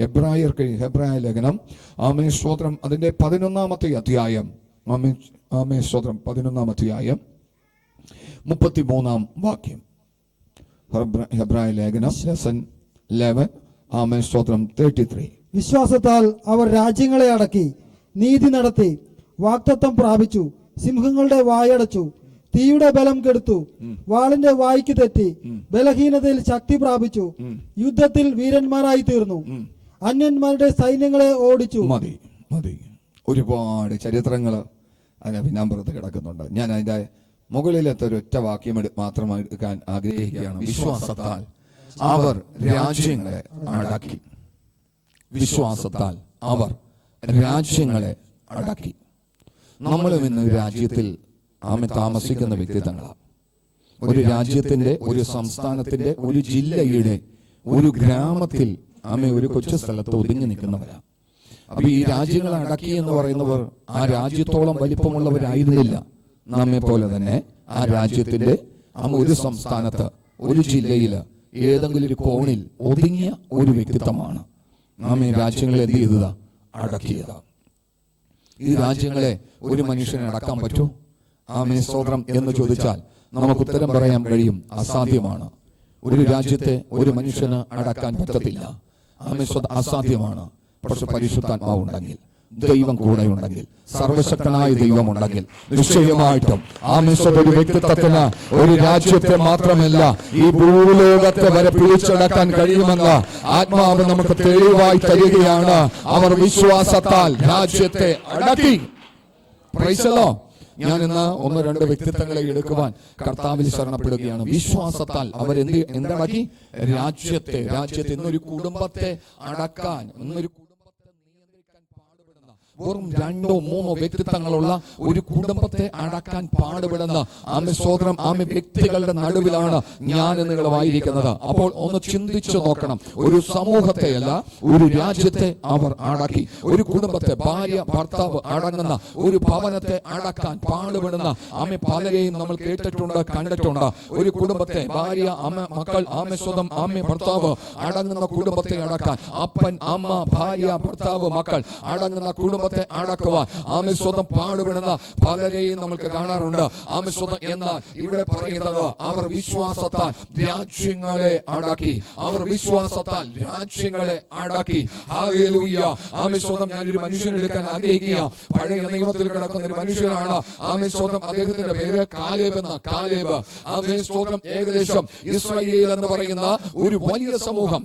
എബ്രായർക്ക് ഹെബ്രായ ലേഖനം ആമേ സ്തോത്രം അതിൻ്റെ 11-ാമത്തെ അധ്യായം, ആമേ സ്തോത്രം 11-ാം അധ്യായം 33-ാം വാക്യം. ഹെബ്രായ ലേഖനം 11 ആമേ സ്തോത്രം 33. വിശ്വാസത്താൽ അവർ രാജ്യങ്ങളെ അടക്കി, നീതി നടത്തി, വാഗ്ദത്തം പ്രാപിച്ചു, സിംഹങ്ങളുടെ വായടച്ചു, തീയുടെ ബലം കെടുത്തു, വാളിന്റെ വായ്ക്ക് തെറ്റി, ബലഹീനതയിൽ ശക്തി പ്രാപിച്ചു, യുദ്ധത്തിൽ വീരന്മാരായി തീർന്നു, അന്യന്മാരുടെ സൈന്യങ്ങളെ ഓടിച്ചു. മതി മതി, ഒരുപാട് ചരിത്രങ്ങൾ അതിനെ പിന്നാമ്പുറത്ത് കിടക്കുന്നുണ്ട്. ഞാൻ അതിന്റെ മുകളിലത്തെ ഒരൊറ്റ വാക്യം മാത്രമായി എടുക്കാൻ ആഗ്രഹിക്കുകയാണ്. വിശ്വാസത്താൽ അവർ രാജ്യങ്ങളെ അടക്കി. വിശ്വാസത്താൽ അവർ രാജ്യങ്ങളെ അടക്കി. നമ്മളും ഇന്ന് രാജ്യത്തിൽ താമസിക്കുന്ന വ്യക്തിത്വങ്ങളാണ്. ഒരു രാജ്യത്തിന്റെ, ഒരു സംസ്ഥാനത്തിന്റെ, ഒരു ജില്ലയുടെ, ഒരു ഗ്രാമത്തിൽ ഒരു കൊച്ചു സ്ഥലത്ത് ഒതുങ്ങി നിൽക്കുന്നവരാണ്. അപ്പൊ ഈ രാജ്യങ്ങളെ അടക്കി എന്ന് പറയുന്നവർ ആ രാജ്യത്തോളം വലിപ്പമുള്ളവരായിരുന്നില്ല. നമ്മെ പോലെ തന്നെ ആ രാജ്യത്തിന്റെ ഒരു സംസ്ഥാനത്ത്, ഒരു ജില്ലയില്, ഏതെങ്കിലും ഒരു കോണിൽ ഒതുങ്ങിയ ഒരു വ്യക്തിത്വമാണ് നാം ഈ രാജ്യങ്ങളെ എന്ത് ചെയ്തതാ? അടക്കിയതാ. ഈ രാജ്യങ്ങളെ ഒരു മനുഷ്യനെ അടക്കാൻ പറ്റൂ? ആമേ സ്തോത്രം എന്ന് ചോദിച്ചാൽ നമുക്ക് ഉത്തരം പറയാൻ കഴിയും, അസാധ്യമാണ്. ഒരു രാജ്യത്തെ ഒരു മനുഷ്യന് അടക്കാൻ പറ്റത്തില്ല. ആമേ അസാധ്യമാണ്. പക്ഷെ പരിശുദ്ധാത്മാവ് ഉണ്ടെങ്കിൽ, ദൈവം കൂടെ ഉണ്ടെങ്കിൽ, സർവശക്തനായ ദൈവം ഉണ്ടെങ്കിൽ നിശ്ചയമായിട്ടും ഒരു വ്യക്തിത്വത്തിന് ഒരു രാജ്യത്തെ മാത്രമല്ല ഈ ഭൂലോകത്തെ വരെ പിടിച്ചടക്കാൻ കഴിയുമെന്ന് ആത്മാവ് നമുക്ക് തെളിവായി തരികയാണ്. അവർ വിശ്വാസത്താൽ രാജ്യത്തെ അടക്കി. Price the Lord. ഞാൻ ഇന്ന് 1-2 വ്യക്തിത്വങ്ങളെ എടുക്കുവാൻ കർത്താവിൽ ശരണപ്പെടുകയാണ്. വിശ്വാസത്താൽ അവരെന്തടക്കി? രാജ്യത്തെ ഇന്നൊരു കുടുംബത്തെ അടക്കാൻ, ഇന്നൊരു വെറും 2-3 വ്യക്തിത്വങ്ങളുള്ള ഒരു കുടുംബത്തെ അടക്കാൻ പാടുപെടുന്ന വ്യക്തികളുടെ നടുവിലാണ് ഞാൻ നിങ്ങളുമായിരിക്കുന്നത്. അപ്പോൾ ഒന്ന് ചിന്തിച്ചു നോക്കണം. ഒരു സമൂഹത്തെയല്ല, ഒരു രാജ്യത്തെ അവർ അടക്കി. ഒരു കുടുംബത്തെ, ഭാര്യ ഭർത്താവ് അടങ്ങുന്ന ഒരു ഭവനത്തെ അടക്കാൻ പാടുപെടുന്ന പലരെയും നമ്മൾ കേട്ടിട്ടുണ്ട്, കണ്ടിട്ടുണ്ട്. ഒരു കുടുംബത്തെ, ഭാര്യ, മക്കൾ, ഭർത്താവ് അടങ്ങുന്ന കുടുംബത്തെ അടക്കാൻ, അപ്പൻ, അമ്മ, ഭാര്യ, ഭർത്താവ്, മക്കൾ അടങ്ങുന്ന കുടുംബത്തെ അടക്കുവാൻ പാടുപെടുന്ന പലരെയും നമുക്ക് കാണാറുണ്ട്. എന്നാൽ ഇവിടെ പറയുന്നത് അവർ വിശ്വാസത്താൽ രാജ്യങ്ങളെ അടക്കി. അവർ വിശ്വാസത്താൽ രാജ്യങ്ങളെ അടക്കി. ഹല്ലേലൂയ. ഞാനൊരു മനുഷ്യനെ എടുക്കാൻ ആഗ്രഹിക്കുക. പഴയ നിയമത്തിൽ കിടക്കുന്ന ഒരു മനുഷ്യനാണ്. അദ്ദേഹത്തിന്റെ പേര് കാലേബ്. ഏകദേശം ഇസ്രായേൽ എന്ന് പറയുന്ന ഒരു വലിയ സമൂഹം,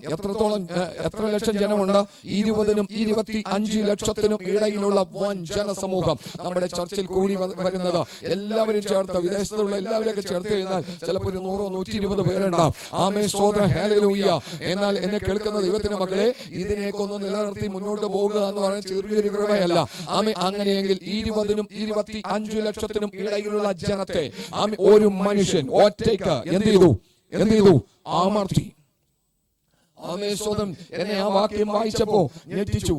എത്ര ലക്ഷം ജനമുണ്ട്? 20-നും 25 ലക്ഷത്തിനും ഇടയിലുള്ള വൻ ജനസമൂഹം നമ്മുടെ ചർച്ചിൽ കൂടി വരുന്നത്. എല്ലാവരും ചേർത്ത്, വിദേശത്തുള്ള എല്ലാവരെയൊക്കെ ചേർത്ത് കഴിഞ്ഞാൽ ചിലപ്പോൾ 100-120 പേരുണ്ടാവും. ഹല്ലേലൂയ. എന്നാൽ എന്നെ കേൾക്കുന്ന ദൈവത്തിന്റെ മക്കളെ, ഇതിനെയൊക്കെ ഒന്ന് നിലനിർത്തി മുന്നോട്ട് പോകുക എന്ന് പറയുന്നത് ചെറിയൊരു കൃപയല്ല. അങ്ങനെയെങ്കിൽ 20-നും 25 ലക്ഷത്തിനും ഇടയിലുള്ള ജനത്തെ ഒരു മനുഷ്യൻ ഒറ്റയ്ക്ക് എന്ത് ചെയ്തു? അമർത്തി. എന്നെ ആ വാക്യം വായിച്ചപ്പോ ഞെട്ടിച്ചു.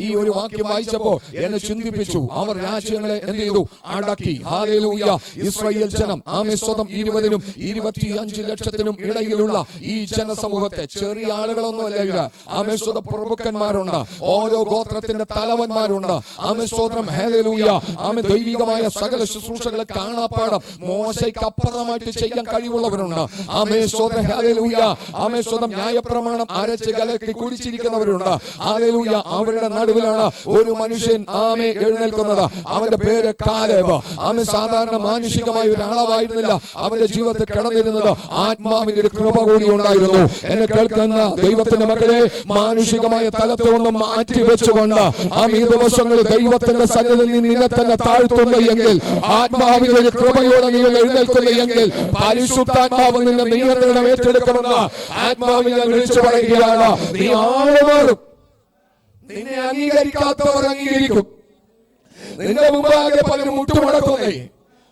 ഈ ഒരു വാക്യം വായിച്ചപ്പോ എന്നെ ചിന്തിപ്പിച്ചു. അവർ രാജ്യങ്ങളെ എന്ത് ചെയ്തു? അടക്കി. ഹല്ലേലൂയ. ഇസ്രായേൽ ജനം 20-നും 25 ലക്ഷത്തിനും ഇടയിലുള്ള ഈ ജനസമൂഹത്തെ, ചെറിയ ആളുകളൊന്നുമല്ല ഇവര്. പ്രഭുക്കന്മാരുണ്ട്, ഓരോ ഗോത്രത്തിന്റെ തലവന്മാരുണ്ട്. ഹല്ലേലൂയ. ദൈവികമായ സകല ശുശ്രൂഷകളെ കാണാപ്പാടം മോശയ്ക്ക് അപ്പുറമായിട്ട് ചെയ്യാൻ കഴിവുള്ളവരുണ്ട്. ഹല്ലേലൂയ. ന്യായപ്രമാണം അരച്ച് കലക്കി കുടിച്ചിരിക്കുന്നവരുണ്ട്. ഹല്ലേലൂയ. അവരുടെ നടുവിലാണ് ഒരു മനുഷ്യൻ എഴുന്നേൽക്കുന്നത്. അവന്റെ പേര് കാലേബ്. സാധാരണ മാനുഷികമായ ഒരു അളവായിരുന്നില്ല അവന്റെ ജീവിതത്തിൽ കിടന്നിരുന്നത്. ആത്മാവിന്റെ ഒരു കൃപ കൂടി ഉണ്ടായിരുന്നു. എന്നെ കേൾക്കുന്ന ദൈവത്തിന്റെ മക്കളെ, മാനുഷികമായ തലത്തെ ഒന്ന് മാറ്റി വെച്ചുകൊണ്ട് ഈ ദിവസങ്ങളിൽ ദൈവത്തിന്റെ സന്നിധിയിൽ നിന്നെ തന്നെ താഴ്ത്തുന്നു എങ്കിൽ, ആത്മാവിന്റെ ഒരു കൃപയോടെ നീ എഴുന്നേൽക്കുന്നു എങ്കിൽ, പരിശുദ്ധാത്മാവ് നിന്നെ നിയന്ത്രണം ഏറ്റെടുക്കുമെന്ന് ആത്മാവിനെ വിളിച്ചു പറയുകയാണ്. നീ ആളുമാറും. നിന്നെ അംഗീകരിക്കാത്തവർ അംഗീകരിക്കും. നിന്റെ മുമ്പാകെ പലരും മുട്ടുമടക്കുന്നേ.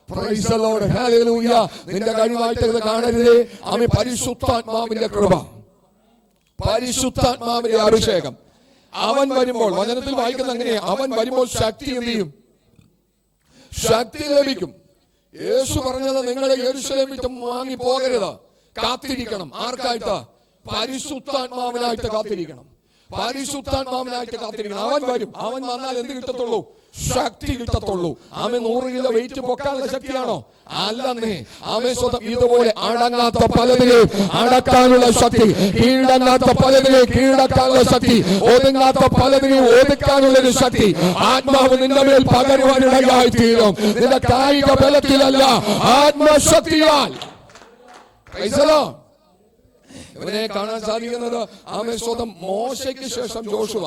Praise the Lord. ഹല്ലേലൂയ. നിന്റെ കഴിവായിട്ട് ഇത് കാണരുതേ. പരിശുദ്ധാത്മാവിന്റെ കൃപ, പരിശുദ്ധാത്മാവിന്റെ അഭിഷേകം. അവൻ വരുമ്പോൾ, വചനത്തിൽ വായിക്കുന്ന അങ്ങനെയാ, അവൻ വരുമ്പോൾ ശക്തി എന്ത് ചെയ്യും? ശക്തി ലഭിക്കും. യേശു പറഞ്ഞത്, നിങ്ങളെ യെരൂശലേം വിട്ട് വാങ്ങി പോകരുത്, കാത്തിരിക്കണം. ആർക്കായിട്ട്? പരിശുദ്ധാത്മാവിനായിട്ട് കാത്തിരിക്കണം. പരിശുദ്ധാത്മാവിനായിട്ട് കാത്തിരിക്കണം. അവൻ വരും. അവൻ വന്നാൽ എന്ത് കിട്ടത്തുള്ളൂ? ശക്തി കിട്ടത്തുള്ളൂ. ആമേൻ. 100 കിലോ വെയിറ്റ് പൊക്കാനുള്ള ശക്തിയാണോ? അല്ലെന്നേ. ആമേൻ. സ്വന്തം ഇതുപോലെ അടങ്ങാത്ത പലതിനെയും അടക്കാനുള്ള ശക്തി, കീഴടങ്ങാത്ത പലതിനെയും കീഴടക്കാനുള്ള ശക്തി, ഒതുങ്ങാത്ത പലതിനെയും ഒതുക്കാനുള്ള ഒരു ശക്തി ആത്മാവ് നിന്റെ മേൽ പകരുവാനിടയായി തീരും. നിന്റെ കായിക ബലത്തിലല്ല, ആത്മശക്തിയാൽ. ഇവനെ കാണാൻ സാധിക്കുന്നത് ആമേൻ സ്വന്തം മോശയ്ക്ക് ശേഷം ജോഷുവ.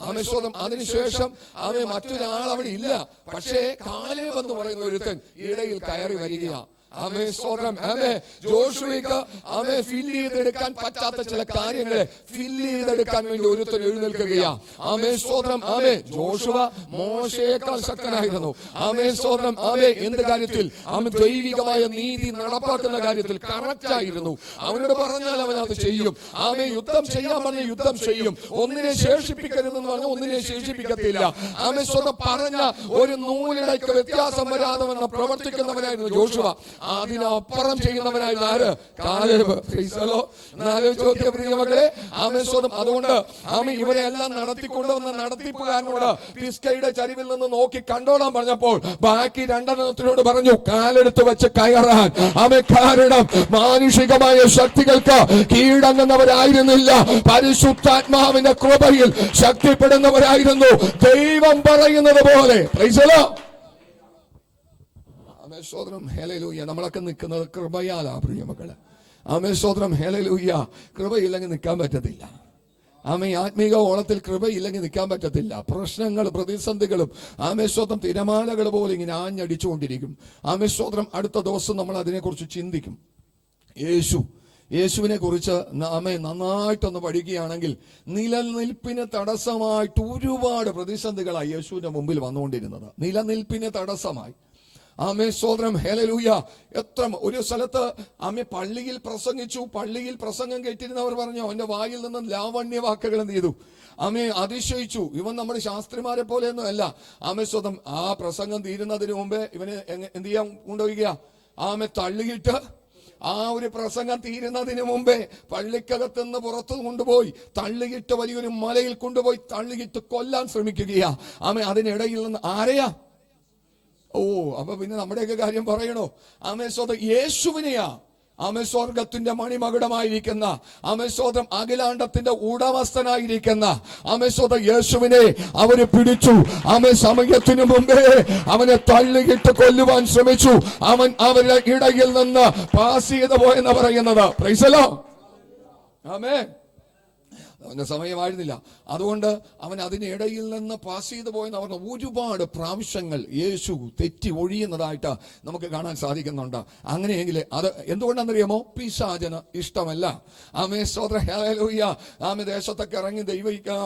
ആമേൻ സ്വന്തം അതിനുശേഷം ആമേൻ മറ്റൊരാൾ അവിടെ ഇല്ല. പക്ഷേ കാലേബ് എന്ന് പറയുന്ന ഒരുത്തൻ ഇടയിൽ കയറി വരികയാ. ആമേൻ സ്തോത്രം. ആമേൻ. ജോഷുവയ്ക്ക് ആമേൻ ഫില്ല് ചെയ്തെടുക്കാൻ പറ്റാത്ത ചില കാര്യങ്ങളെ ഫില്ല് ചെയ്തെടുക്കാൻ വേണ്ടി ഒരുത്തൻ എഴുന്നേൽക്കുകയാ. ആമേൻ സ്തോത്രം. ആമേൻ. ജോഷുവ മോശയേക്കാൾ ശക്തനായിരുന്നു. ആമേൻ സ്തോത്രം. ആമേൻ. എന്ത് കാര്യത്തിൽ? ആമേൻ ദൈവികമായ നീതി നടപ്പാക്കുന്ന കാര്യത്തിൽ കറക്റ്റ് ആയിരുന്നു. അവനോട് പറഞ്ഞാൽ അവൻ അത് ചെയ്യും. ആമേൻ. യുദ്ധം ചെയ്യാൻ പറഞ്ഞ യുദ്ധം ചെയ്യും. ഒന്നിനെ ശേഷിപ്പിക്കരുതെന്ന് പറഞ്ഞാൽ ഒന്നിനെ ശേഷിപ്പിക്കത്തില്ല. ആമേൻ സ്തോത്രം. പറഞ്ഞ ഒരു നൂലിടയ്ക്ക് വ്യത്യാസം വരാതെ വന്ന പ്രവർത്തിക്കുന്നവനായിരുന്നു ജോഷുവ. അതിനപ്പുറം ചെയ്യുന്നവനായിരുന്നു ആര്? കാലേബ്. ചോദ്യം പ്രിയമക്കളെ. ആമേൻ സ്തോത്രം. അതുകൊണ്ട് ആമേൻ ഇവരെ എല്ലാം നടത്തിക്കൊണ്ടുവന്ന നടത്തിപ്പുകാരനോട് പിസ്കയുടെ ചരിവിൽ നിന്ന് നോക്കി കണ്ടോളാൻ പറഞ്ഞപ്പോൾ ബാക്കി രണ്ടെണ്ണത്തിനോട് പറഞ്ഞു കാലെടുത്ത് വെച്ച് കയറാൻ. ആമേൻ. കാരണം മാനുഷികമായ ശക്തികൾക്ക് കീഴടങ്ങുന്നവരായിരുന്നില്ല, പരിശുദ്ധാത്മാവിന്റെ കൃപയിൽ ശക്തിപ്പെടുന്നവരായിരുന്നു. ദൈവം പറയുന്നത് പോലെ. ആമേൻ. ഹല്ലേലൂയ. നമ്മളൊക്കെ നിൽക്കുന്നത് കൃപയാലാ പ്രിയമക്കളെ. ആമേൻ. ഹല്ലേലൂയ. കൃപയില്ലെങ്കിൽ നിൽക്കാൻ പറ്റത്തില്ല. ആമേൻ. ആത്മീക ഓളത്തിൽ കൃപയില്ലെങ്കിൽ നിൽക്കാൻ പറ്റത്തില്ല. പ്രശ്നങ്ങൾ, പ്രതിസന്ധികളും ആമേൻ തിരമാലകൾ പോലെ ഇങ്ങനെ ആഞ്ഞടിച്ചുകൊണ്ടിരിക്കും. ആമേൻ. അടുത്ത ദിവസം നമ്മൾ അതിനെക്കുറിച്ച് ചിന്തിക്കും. യേശുവിനെ കുറിച്ച് നാമേ നന്നായിട്ടൊന്ന് പഠിക്കുകയാണെങ്കിൽ നിലനിൽപ്പിന് തടസ്സമായിട്ട് ഒരുപാട് പ്രതിസന്ധികളായി യേശുവിന്റെ മുമ്പിൽ വന്നുകൊണ്ടിരുന്നത്. നിലനിൽപ്പിന് തടസ്സമായി. ആമേൻ. സ്തോത്രം. ഹല്ലേലൂയ. എത്ര ഒരു സ്ഥലത്ത് ആമേ പള്ളിയിൽ പ്രസംഗിച്ചു. പള്ളിയിൽ പ്രസംഗം കേട്ടിരുന്നവർ പറഞ്ഞു അവന്റെ വായിൽ നിന്നും ലാവണ്യവാക്കുകൾ എന്ത് ചെയ്തു? ആമേ അതിശയിച്ചു. ഇവൻ നമ്മുടെ ശാസ്ത്രിമാരെ പോലെയൊന്നും അല്ല. ആമേ സ്വതം. ആ പ്രസംഗം തീരുന്നതിന് മുമ്പേ ഇവന് എന്ത് ചെയ്യാൻ കൊണ്ടുപോവുക? ആമേ തള്ളിയിട്ട് ആ ഒരു പ്രസംഗം തീരുന്നതിന് മുമ്പേ പള്ളിക്കകത്തുനിന്ന് പുറത്തു കൊണ്ടുപോയി തള്ളിയിട്ട് വലിയൊരു മലയിൽ കൊണ്ടുപോയി തള്ളിയിട്ട് കൊല്ലാൻ ശ്രമിക്കുകയാ. ആമേ അതിനിടയിൽ നിന്ന് ആരെയാ? അപ്പൊ പിന്നെ നമ്മുടെയൊക്കെ കാര്യം പറയണോ? ആമേ സ്വതം യേശുവിനെയാ. ആമേ സ്വർഗത്തിന്റെ മണിമകുടമായിരിക്കുന്ന ആമേ സ്വതം അഖിലാണ്ടത്തിന്റെ ഉടമസ്ഥനായിരിക്കുന്ന ആമേ സ്വതം യേശുവിനെ അവര് പിടിച്ചു. ആമേ സമയത്തിനു മുമ്പേ അവനെ തള്ളിയിട്ട് കൊല്ലുവാൻ ശ്രമിച്ചു. അവൻ അവരുടെ ഇടയിൽ നിന്ന് പാസ് ചെയ്തു പോയെന്ന് പറയുന്നത്. Price the Lord. ആമേ. അവന്റെ സമയമായിരുന്നില്ല. അതുകൊണ്ട് അവൻ അതിനിടയിൽ നിന്ന് പാസ് ചെയ്തു പോയെന്ന് പറഞ്ഞ ഒരുപാട് പ്രാവശ്യങ്ങൾ യേശു തെറ്റി ഒഴിയുന്നതായിട്ട് നമുക്ക് കാണാൻ സാധിക്കുന്നുണ്ട്. അങ്ങനെയെങ്കിൽ അത് എന്തുകൊണ്ടാണെന്നറിയാമോ? പിശാചന് ഇഷ്ടമല്ല. ആമേ. സ്തോത്രം. ഹല്ലേലൂയ. ആമേ. ദേശത്തൊക്കെ ഇറങ്ങി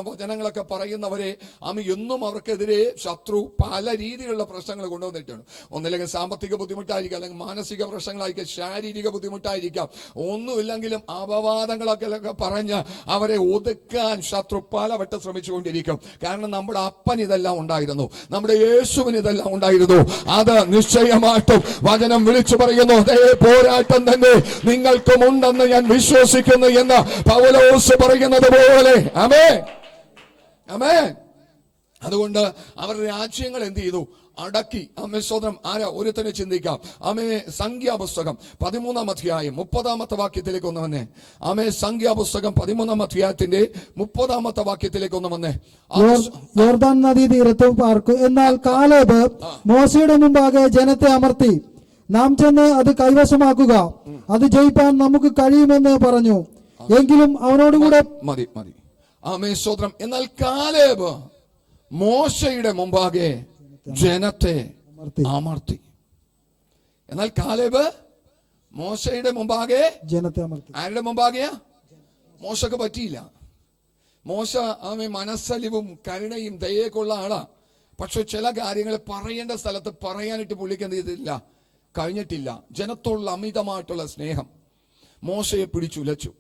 വചനങ്ങളൊക്കെ പറയുന്നവരെ ആമേ എന്നും അവർക്കെതിരെ ശത്രു പല രീതിയിലുള്ള പ്രശ്നങ്ങൾ കൊണ്ടുവന്നിട്ടുണ്ട്. ഒന്നില്ലെങ്കിൽ സാമ്പത്തിക ബുദ്ധിമുട്ടായിരിക്കാം, അല്ലെങ്കിൽ മാനസിക പ്രശ്നങ്ങളായിരിക്കാം, ശാരീരിക ബുദ്ധിമുട്ടായിരിക്കാം. ഒന്നുമില്ലെങ്കിലും അപവാദങ്ങളൊക്കെ പറഞ്ഞ് അവരെ ഒതുക്കാൻ ശത്രു പലവട്ടം ശ്രമിച്ചുകൊണ്ടിരിക്കും. കാരണം നമ്മുടെ അപ്പൻ ഇതെല്ലാം ഉണ്ടായിരുന്നു, നമ്മുടെ യേശുവിന് ഇതെല്ലാം ഉണ്ടായിരുന്നു. അത് നിശ്ചയമായിട്ടും വചനം വിളിച്ചു പറയുന്നു. പോരാട്ടം തന്നെ നിങ്ങൾക്കും ഉണ്ടെന്ന് ഞാൻ വിശ്വസിക്കുന്നു എന്ന് പൗലോസ് പറയുന്നത് പോലെ. ആമേൻ. ആമേൻ. അതുകൊണ്ട് അവരുടെ രാജ്യങ്ങൾ എന്ത് ചെയ്തു? അടക്കി. ആമേ. സ്തോത്രം. ആരാ? ഒരുത്തനെ ചിന്തിക്കാം. ആമേ. സംഖ്യാപുസ്തകം 13-ാം അധ്യായം 30-ാമത്തെ വാക്യത്തിലേക്ക് ഒന്ന് വന്നേ. ആമേ. സംഖ്യാപുസ്തകം 13-ാം അധ്യായത്തിന്റെ 30-ാമത്തെ വാക്യത്തിലേക്ക് ഒന്ന് വന്നേ. യോർദാൻ നദീ തീരത്ത് പാർക്കും. എന്നാൽ കാലേബ് മോശയുടെ മുമ്പാകെ ജനത്തെ അമർത്തി, നാം ചെന്ന് അത് കൈവശമാക്കുക, അത് ജയിപ്പാൻ നമുക്ക് കഴിയുമെന്ന് പറഞ്ഞു. എങ്കിലും അവനോടുകൂടെ മതി. ആമേ. സ്തോത്രം. എന്നാൽ കാലേബ് മോശയുടെ മുമ്പാകെ ജനത്തെ അമർത്തി. എന്നാൽ കാലേബ് മോശയുടെ മുമ്പാകെ ജനത്തെ അമർത്തി. ആരുടെ മുമ്പാകെയാ? മോശക്ക് പറ്റിയില്ല. മോശ ആമേ മനസ്സലിവും കരുണയും ദയയൊക്കെയുള്ള ആളാ. പക്ഷെ ചില കാര്യങ്ങൾ പറയേണ്ട സ്ഥലത്ത് പറയാനായിട്ട് പുള്ളിക്ക് എന്ത് ചെയ്തില്ല? കഴിഞ്ഞിട്ടില്ല. ജനത്തോടുള്ള അമിതമായിട്ടുള്ള സ്നേഹം മോശയെ പിടിച്ചുലച്ചു.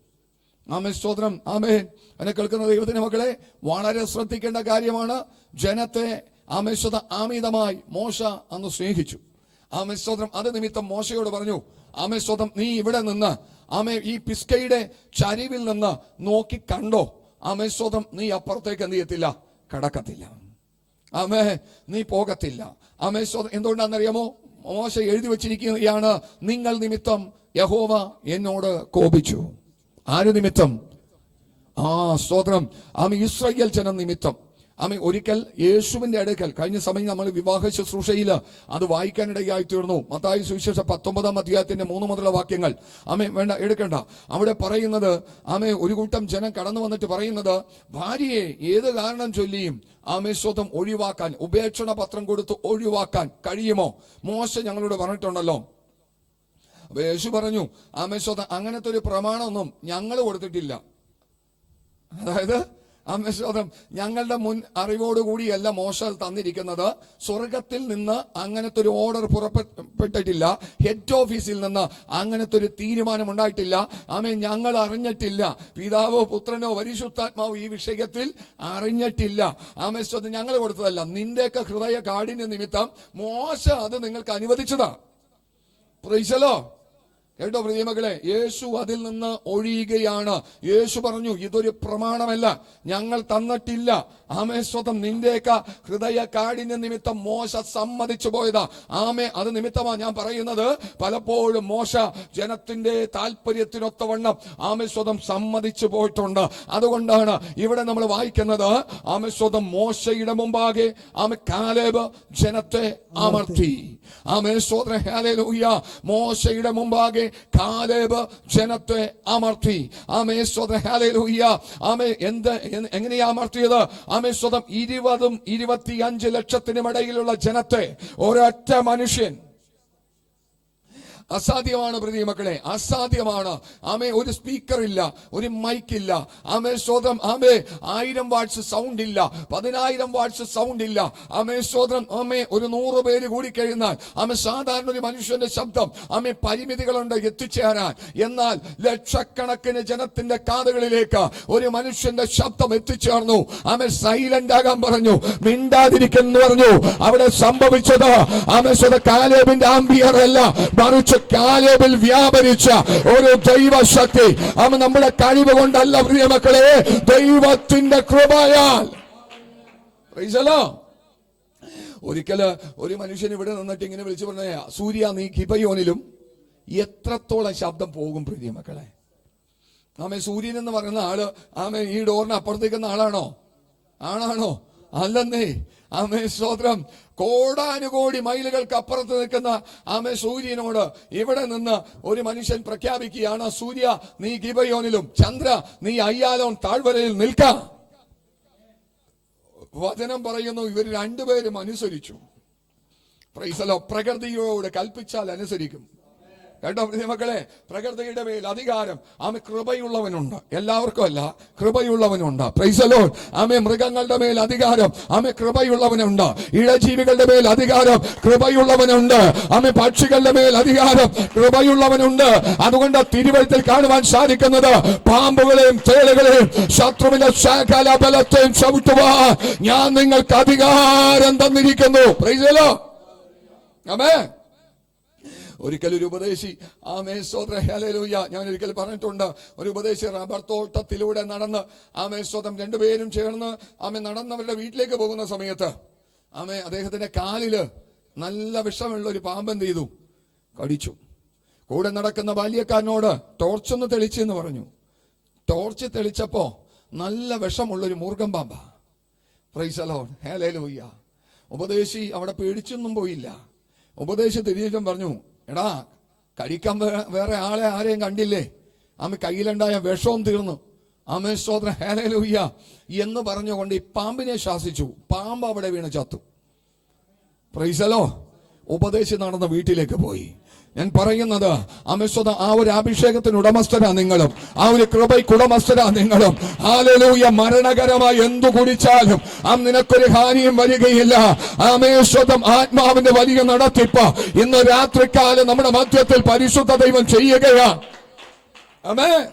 ആമേ. സ്തോത്രം. ആമേ. എന്നെ കേൾക്കുന്ന ദൈവത്തിന്റെ മക്കളെ, വളരെ ശ്രദ്ധിക്കേണ്ട കാര്യമാണ്. ജനത്തെ ആമേ സ്തോത്രം അമിതമായി മോശ അന്ന് സ്നേഹിച്ചു. ആമേ. സ്തോത്രം. അത് നിമിത്തം മോശയോട് പറഞ്ഞു, ആമേ. സ്തോത്രം, നീ ഇവിടെ നിന്ന് ആമേ ഈ പിസ്കയുടെ ചരിവിൽ നിന്ന് നോക്കി കണ്ടോ, ആമേ സ്വതം നീ അപ്പുറത്തേക്ക് എന്ത് ചെയ്യത്തില്ല, കടക്കത്തില്ല. ആമേ നീ പോകത്തില്ല. ആമേ സ്വതം എന്തുകൊണ്ടാണെന്നറിയാമോ? മോശ എഴുതി വച്ചിരിക്കുകയാണ്, നിങ്ങൾ നിമിത്തം യഹോവ എന്നോട് കോപിച്ചു. ആര് നിമിത്തം? സ്തോത്രം. ആമേ ഇസ്രായേൽ ജനം നിമിത്തം. ആമേ ഒരിക്കൽ യേശുവിന്റെ അടുക്കൽ കഴിഞ്ഞ സമയം നമ്മൾ വിവാഹ ശുശ്രൂഷയിൽ അത് വായിക്കാനിടയായി തീർന്നു. മത്തായി സുവിശേഷം 19-ാം അധ്യായത്തിന്റെ 3 മുതലുള്ള വാക്യങ്ങൾ. ആമേ വേണ്ട, എടുക്കണ്ട. അവിടെ പറയുന്നത്, ആമേ ഒരു കൂട്ടം ജനം കടന്നു വന്നിട്ട് പറയുന്നത്, ഭാര്യയെ ഏത് കാരണം ചൊല്ലിയും ആമേ സ്വതം ഒഴിവാക്കാൻ, ഉപേക്ഷണ പത്രം കൊടുത്ത് ഒഴിവാക്കാൻ കഴിയുമോ? മോശ ഞങ്ങളോട് പറഞ്ഞിട്ടുണ്ടല്ലോ. അപ്പൊ യേശു പറഞ്ഞു, ആമേ സ്വതം അങ്ങനത്തെ ഒരു പ്രമാണമൊന്നും ഞങ്ങൾ കൊടുത്തിട്ടില്ല. അതായത് ആമേ സ്വതം ഞങ്ങളുടെ മുൻ അറിവോടുകൂടിയല്ല മോശ തന്നിരിക്കുന്നത്. സ്വർഗത്തിൽ നിന്ന് അങ്ങനത്തെ ഒരു ഓർഡർ പുറപ്പെട്ടിട്ടില്ല. ഹെഡ് ഓഫീസിൽ നിന്ന് അങ്ങനത്തെ ഒരു തീരുമാനം ഉണ്ടായിട്ടില്ല. ആമേ ഞങ്ങൾ അറിഞ്ഞിട്ടില്ല. പിതാവോ പുത്രനോ പരിശുദ്ധാത്മാവോ ഈ വിഷയത്തിൽ അറിഞ്ഞിട്ടില്ല. ആമേ സ്വതം ഞങ്ങൾ കൊടുത്തതല്ല. നിന്റെയൊക്കെ ഹൃദയ കാഠിന്യ നിമിത്തം മോശ അത് നിങ്ങൾക്ക് അനുവദിച്ചതാ. Price the Lord. കേട്ടോ പ്രിയമക്കളെ, യേശു അതിൽ നിന്ന് ഒഴിയുകയാണ്. യേശു പറഞ്ഞു, ഇതൊരു പ്രമാണമല്ല, ഞങ്ങൾ തന്നിട്ടില്ല. ആമേ സ്വതം നിന്റെയൊക്കെ ഹൃദയ കാഠിന്യ നിമിത്തം മോശ സമ്മതിച്ചു പോയതാ. ആമേ അത് നിമിത്തമാണ് ഞാൻ പറയുന്നത്. പലപ്പോഴും മോശ ജനത്തിന്റെ താല്പര്യത്തിനൊത്തവണ്ണം ആമേ സ്വതം സമ്മതിച്ചു പോയിട്ടുണ്ട്. അതുകൊണ്ടാണ് ഇവിടെ നമ്മൾ വായിക്കുന്നത്, ആമേ സ്വതം മോശയുടെ മുമ്പാകെ ആമേ കാലേബ് ജനത്തെ അമർത്തി. ആമേ സ്വതം ഹല്ലേലൂയ. മോശയുടെ മുമ്പാകെ കാലേബ് ജനത്തെ അമർത്തി. ആമേ സ്വതം ഹല്ലേലൂയ. ആമേ എങ്ങനെയാ അമർത്തിയത്? ആമേ സ്വതം 20-25 ലക്ഷത്തിനും ഇടയിലുള്ള ജനത്തെ ഒരൊറ്റ മനുഷ്യൻ. അസാധ്യമാണ് പ്രിയമക്കളെ, അസാധ്യമാണ്. ആമേ ഒരു സ്പീക്കർ ഇല്ല, ഒരു മൈക്ക് ഇല്ല. ആമേ സ്വതം ആമേ 1000 വാട്ട്സ് സൗണ്ട് ഇല്ല, 10,000 വാട്ട്സ് സൗണ്ട് ഇല്ല. ആമേ സ്വതം ആമേ ഒരു 100 പേര് കൂടി കഴിഞ്ഞാൽ ആമേ സാധാരണ ഒരു മനുഷ്യന്റെ ശബ്ദം ആമേ പരിമിതികളുണ്ട് എത്തിച്ചേരാൻ. എന്നാൽ ലക്ഷക്കണക്കിന് ജനത്തിന്റെ കാതുകളിലേക്ക് ഒരു മനുഷ്യന്റെ ശബ്ദം എത്തിച്ചേർന്നു. ആമേ സൈലന്റ് ആകാൻ പറഞ്ഞു, മിണ്ടാതിരിക്കുന്നു പറഞ്ഞു. അവിടെ സംഭവിച്ചത് ആമേ സ്വതം കാലേബിന്റെ ആംബിയർ അല്ല, മറിച്ച് കാലേബിൽ വ്യാപരിച്ച ഒരു ദൈവശക്തി. അവൻ നമ്മുടെ കഴിവ് കൊണ്ടല്ല പ്രിയമക്കളെ, ദൈവത്തിന്റെ കൃപയാൽ. ഒരിക്കല് ഒരു മനുഷ്യൻ ഇവിടെ നിന്നിട്ട് ഇങ്ങനെ വിളിച്ചു പറഞ്ഞ, സൂര്യ നീ ഗിബയോനിലും എത്രത്തോളം ശബ്ദം പോകും പ്രിയമക്കളെ? ആമേ സൂര്യൻ എന്ന് പറയുന്ന ആള് ആമേ ഈ ഡോറിന് അപ്പുറത്തേക്കുന്ന ആളാണോ? ആണാണോ? അല്ലെന്നേ. ആമേ സ്തോത്രം. കോടാനുകോടി മൈലുകൾക്ക് അപ്പുറത്ത് നിൽക്കുന്ന ആമേ സൂര്യനോട് ഇവിടെ നിന്ന് ഒരു മനുഷ്യൻ പ്രഖ്യാപിക്കുകയാണ്, സൂര്യ നീ ഗിബയോനിലും ചന്ദ്ര നീ അയ്യാലോൻ താഴ്വരയിൽ നിൽക്കാം. വചനം പറയുന്നു, ഇവർ രണ്ടുപേരും അനുസരിച്ചു. Price the Lord. പ്രകൃതിയോട് കൽപ്പിച്ചാൽ അനുസരിക്കും. കേട്ടോ മക്കളെ, പ്രകൃതിയുടെ മേൽ അധികാരം ആമേ കൃപയുള്ളവനുണ്ട്. എല്ലാവർക്കും അല്ല, കൃപയുള്ളവനുണ്ട്. Price the Lord. ആമേ മൃഗങ്ങളുടെ മേൽ അധികാരം ആമേ കൃപയുള്ളവനുണ്ട്. ഇഴജീവികളുടെ മേൽ അധികാരം കൃപയുള്ളവനുണ്ട്. ആമേ പക്ഷികളുടെ മേൽ അധികാരം കൃപയുള്ളവനുണ്ട്. അതുകൊണ്ട് തിരുവഴുത്തിൽ കാണുവാൻ സാധിക്കുന്നത്, പാമ്പുകളെയും തേളുകളെയും ശത്രുവിന്റെ സകല ബലത്തെയും ചവിട്ടുവാൻ ഞാൻ നിങ്ങൾക്ക് അധികാരം തന്നിരിക്കുന്നു. Praise the Lord. ആമേൻ. ഒരിക്കലൊരു ഉപദേശി ആമേ സ്തോത്രം ഹല്ലേലൂയ, ഞാൻ ഒരിക്കൽ പറഞ്ഞിട്ടുണ്ട്, ഒരു ഉപദേശി റബ്ബർ തോട്ടത്തിലൂടെ നടന്ന് ആമേ സ്തോത്രം രണ്ടുപേരും ചേർന്ന് ആമേ നടന്നവരുടെ വീട്ടിലേക്ക് പോകുന്ന സമയത്ത് ആമേ അദ്ദേഹത്തിന്റെ കാലില് നല്ല വിഷമുള്ള ഒരു പാമ്പ് എന്ത് ചെയ്തു? കടിച്ചു. കൂടെ നടക്കുന്ന ബാല്യക്കാരനോട് ടോർച്ചൊന്ന് തെളിച്ചെന്ന് പറഞ്ഞു. ടോർച്ച് തെളിച്ചപ്പോ നല്ല വിഷമുള്ളൊരു മൂർഖൻ പാമ്പ. Praise the Lord. ഹല്ലേലൂയ. ഉപദേശി അവിടെ പേടിച്ചൊന്നും പോയില്ല. ഉപദേശി തിരിച്ചും പറഞ്ഞു, എടാ കഴിക്കാൻ വേറെ ആരെയും കണ്ടില്ലേ? ആമേ കയ്യിലുണ്ടായ വിഷവും തീർന്നു. ആമേ സ്തോത്രം ഹല്ലേലൂയ എന്ന് പറഞ്ഞുകൊണ്ട് ഈ പാമ്പിനെ ശാസിച്ചു. പാമ്പ് അവിടെ വീണ് ചത്തു. Price the Lord. ഉപദേശി നടന്ന വീട്ടിലേക്ക് പോയി. ഞാൻ പറയുന്നത്, അമിസ്വത ആ ഒരു അഭിഷേകത്തിന് ഉടമസ്ഥരാ നിങ്ങളും, ആ ഒരു കൃപയ്ക്ക് ഉടമസ്ഥരാ നിങ്ങളും. ഹല്ലേലൂയ. മരണകരമായി എന്തു കുടിച്ചാലും നിനക്കൊരു ഹാനിയും വരികയില്ല. ആമേശ്വതം ആത്മാവിന്റെ വലിയ നടത്തിപ്പ് ഇന്ന് രാത്രികാലം നമ്മുടെ മധ്യത്തിൽ പരിശുദ്ധ ദൈവം ചെയ്യുകയാണ്. ആമേൻ.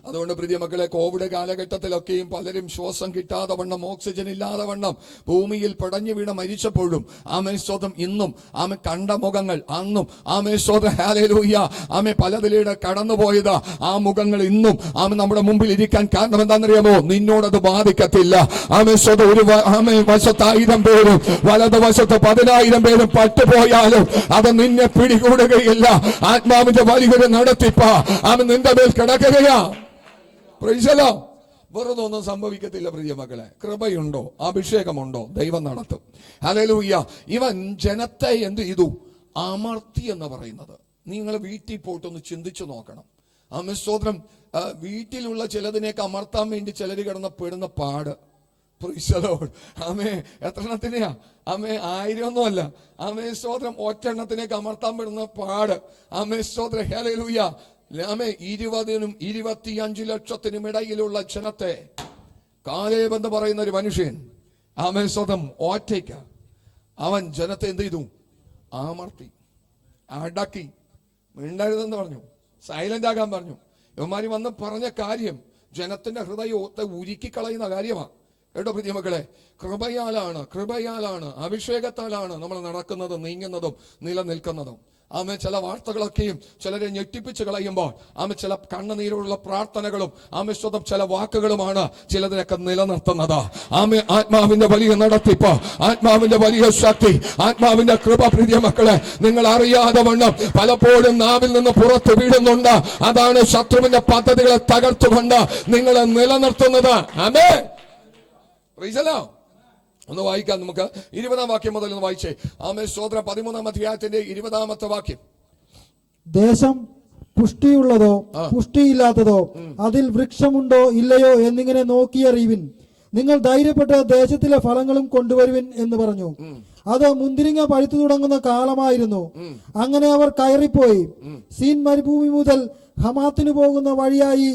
അതുകൊണ്ട് പ്രിയ മക്കളെ, കോവിഡ് കാലഘട്ടത്തിലൊക്കെയും പലരും ശ്വാസം കിട്ടാതെ വണ്ണം, ഓക്സിജൻ ഇല്ലാതെ വണ്ണം ഭൂമിയിൽ പടഞ്ഞു വീണ മരിച്ചപ്പോഴും ആമേൻ സ്തോത്രം ഇന്നും ആമേ കണ്ട മുഖങ്ങൾ അന്നും ആമേൻ സ്തോത്രം ഹല്ലേലൂയ ആമേ പലതിലൂടെ കടന്നുപോയത് ആ മുഖങ്ങൾ ഇന്നും ആമേ നമ്മുടെ മുമ്പിൽ ഇരിക്കാൻ കാരണം എന്താണെന്നറിയാമോ? നിന്നോടത് ബാധിക്കത്തില്ല. ആമേൻ സ്തോത്രം ഒരു ആമേ വശത്ത് 1000 പേരും വലതുവശത്ത് 10,000 പേരും പട്ടുപോയാലും അത് നിന്നെ പിടികൂടുകയില്ല. ആത്മാവിന്റെ വലിയൊരു നടത്തിപ്പ ആമേ നിന്റെ മേൽ കിടക്കുകയാ. Price the Lord. വെറുതെ ഒന്നും സംഭവിക്കത്തില്ല പ്രിയ മക്കളെ. കൃപയുണ്ടോ, അഭിഷേകമുണ്ടോ, ദൈവം നടത്തും. ഹല്ലേലൂയ. ഇവൻ ജനത്തെ എന്ത് ചെയ്തു? അമർത്തി എന്ന് പറയുന്നത് നിങ്ങൾ വീട്ടിൽ പോയിട്ടൊന്ന് ചിന്തിച്ചു നോക്കണം. ആമേൻ സ്തോത്രം. വീട്ടിലുള്ള ചിലതിനെയൊക്കെ അമർത്താൻ വേണ്ടി ചിലർ കിടന്ന പെടുന്ന പാട്. Price the Lord. ആമേ എത്ര എണ്ണത്തിനെയാ? ആമേ 1000 ഒന്നുമല്ല. ആമേ സ്തോത്രം ഒറ്റെണ്ണത്തിനേക്ക് അമർത്താൻ പെടുന്ന പാട്. ആമേ സ്തോത്രം ഹല്ലേലൂയ. ആമേ 20-നും 25 ലക്ഷത്തിനും ഇടയിലുള്ള ജനത്തെ കാലേബ് എന്ന് പറയുന്ന ഒരു മനുഷ്യൻ ആമേ സ്തോത്രം ഒറ്റയ്ക്ക് അവൻ ജനത്തെ എന്ത് ചെയ്തു? അമർത്തി, അടക്കി. മിണ്ടരുതെന്ന് പറഞ്ഞു, സൈലന്റ് ആകാൻ പറഞ്ഞു. ഇവന്മാര് വന്ന് പറഞ്ഞ കാര്യം ജനത്തിന്റെ ഹൃദയത്തെ ഉരുക്കിക്കളയുന്ന കാര്യമാണ്. കേട്ടോ പ്രിയ മക്കളെ, കൃപയാലാണ് അഭിഷേകത്താലാണ് നമ്മൾ നടക്കുന്നതും നീങ്ങുന്നതും നിലനിൽക്കുന്നതും. ആമേ ചില വാർത്തകളൊക്കെയും ചിലരെ ഞെട്ടിപ്പിച്ച് കളയുമ്പോൾ ആമേ ചില കണ്ണുനീരുള്ള പ്രാർത്ഥനകളും ആമേ സ്വന്തം ചില വാക്കുകളുമാണ് ചിലതിനൊക്കെ നിലനിർത്തുന്നത്. ആമേ ആത്മാവിന്റെ വലിയ നടത്തിപ്പ്, ആത്മാവിന്റെ വലിയ ശക്തി, ആത്മാവിന്റെ കൃപ പ്രിയ മക്കളെ നിങ്ങൾ അറിയാതെ വണ്ണം പലപ്പോഴും നാവിൽ നിന്ന് പുറത്ത് വീഴുന്നുണ്ട്. അതാണ് ശത്രുവിന്റെ പദ്ധതികളെ തകർത്തുകൊണ്ട് നിങ്ങളെ നിലനിർത്തുന്നത്. ആമേ പ്രൈസ് ദി ലോർഡ്. ഒന്ന് വായിക്കാം നമുക്ക്. 20-ാം വാക്യം മുതൽ ഒന്ന് വായിച്ചേ. ആമേൻ സ്തോത്രം. 13-ാം അധ്യായത്തിന്റെ 20-ാമത്തെ വാക്യം. ദേശം പുഷ്ടിയുള്ളതോ പുഷ്ടിയില്ലാത്തതോ, അതിൽ വൃക്ഷമുണ്ടോ ഇല്ലയോ എന്നിങ്ങനെ നോക്കിയറിയുവിൻ. നിങ്ങൾ ധൈര്യപ്പെട്ട് ദേശത്തിലെ ഫലങ്ങളും കൊണ്ടുവരുവിൻ എന്ന് പറഞ്ഞു. അത് മുന്തിരിങ്ങ പഴുത്തു തുടങ്ങുന്ന കാലമായിരുന്നു. അങ്ങനെ അവർ കയറിപ്പോയി സീൻ മരുഭൂമി മുതൽ ഹമാത്തിന് പോകുന്ന വഴിയായി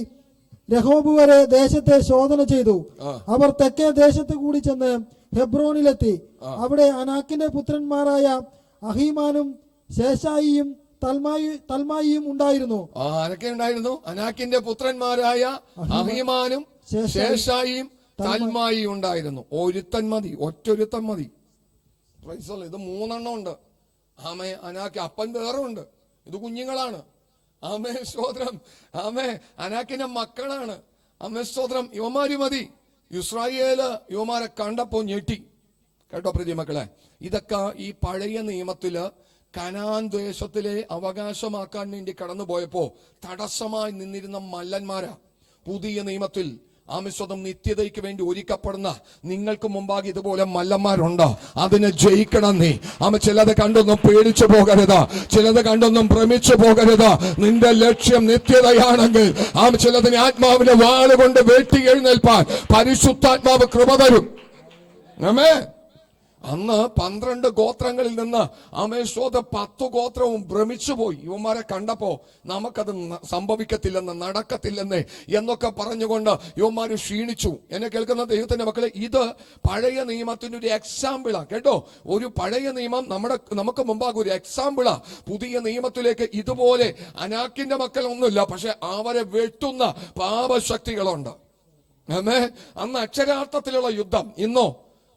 രഹോബ് വരെ ദേശത്തെ ശോധന ചെയ്തു. അവർ തെക്കേ ദേശത്ത് കൂടി ചെന്ന് ഹെബ്രോനിലെത്തി. അവിടെ അനാക്കിന്റെ പുത്രന്മാരായ അഹീമാനും ശേഷായിയും തൽമായിയും ഉണ്ടായിരുന്നു. ആരൊക്കെ ഉണ്ടായിരുന്നു? അനാക്കിന്റെ പുത്രന്മാരായ അഹീമാനും ശേഷായിയും തൽമായിയും ഉണ്ടായിരുന്നു. ഒരുത്തൻ മതി, ഒറ്റൊരുത്തൻ മതി. ഇത് 3 എണ്ണം ഉണ്ട്. ആമേ അനാക്ക് അപ്പൻ വേറെ ഉണ്ട്. ഇത് കുഞ്ഞുങ്ങളാണ്. ആമേ സ്തോത്രം. ആമേ അനാക്കിന്റെ മക്കളാണ്. ആമേ സ്തോത്രം. യുവമാര് മതി. ഇസ്രായേല് യുവമാരെ കണ്ടപ്പോ ഞെട്ടി. കേട്ടോ പ്രിയ മക്കളെ, ഇതൊക്കെ ഈ പഴയ നിയമത്തില് കനാൻ ദേശത്തിലെ അവകാശമാക്കാൻ വേണ്ടി കടന്നുപോയപ്പോ തടസ്സമായി നിന്നിരുന്ന മല്ലന്മാരാ. പുതിയ നിയമത്തിൽ ആമിസ്വതം നിത്യതയ്ക്ക് വേണ്ടി ഒരുക്കപ്പെടുന്ന നിങ്ങൾക്ക് മുമ്പാകെ ഇതുപോലെ മല്ലന്മാരുണ്ട്. അതിനെ ജയിക്കണം നീ. ചിലത് കണ്ടൊന്നും പേടിച്ചു പോകരുത്, ചിലത് കണ്ടൊന്നും ഭ്രമിച്ചു പോകരുത്. നിന്റെ ലക്ഷ്യം നിത്യതയാണെങ്കിൽ ചിലതിനെ ആത്മാവിന്റെ വാള് കൊണ്ട് വെട്ടി എഴുന്നേൽപ്പാൻ പരിശുദ്ധാത്മാവ് കൃപ തരും. ആമേൻ. അന്ന് 12 ഗോത്രങ്ങളിൽ നിന്ന് ആമേശ്വത 10 ഗോത്രവും ഭ്രമിച്ചുപോയി. ഇവന്മാരെ കണ്ടപ്പോ നമുക്കത് സംഭവിക്കത്തില്ലെന്ന്, നടക്കത്തില്ലെന്ന് എന്നൊക്കെ പറഞ്ഞുകൊണ്ട് ഇവന്മാര് ക്ഷീണിച്ചു. എന്നെ കേൾക്കുന്ന ദൈവത്തിന്റെ മക്കളെ, ഇത് പഴയ നിയമത്തിന്റെ ഒരു എക്സാമ്പിളാ. കേട്ടോ, ഒരു പഴയ നിയമം നമുക്ക് മുമ്പാകെ ഒരു എക്സാമ്പിളാ. പുതിയ നിയമത്തിലേക്ക് ഇതുപോലെ അനാക്കിന്റെ മക്കൾ ഒന്നുമില്ല, പക്ഷെ അവരെ വെട്ടുന്ന പാപശക്തികളുണ്ട്. അന്ന് അക്ഷരാർത്ഥത്തിലുള്ള യുദ്ധം, ഇന്നോ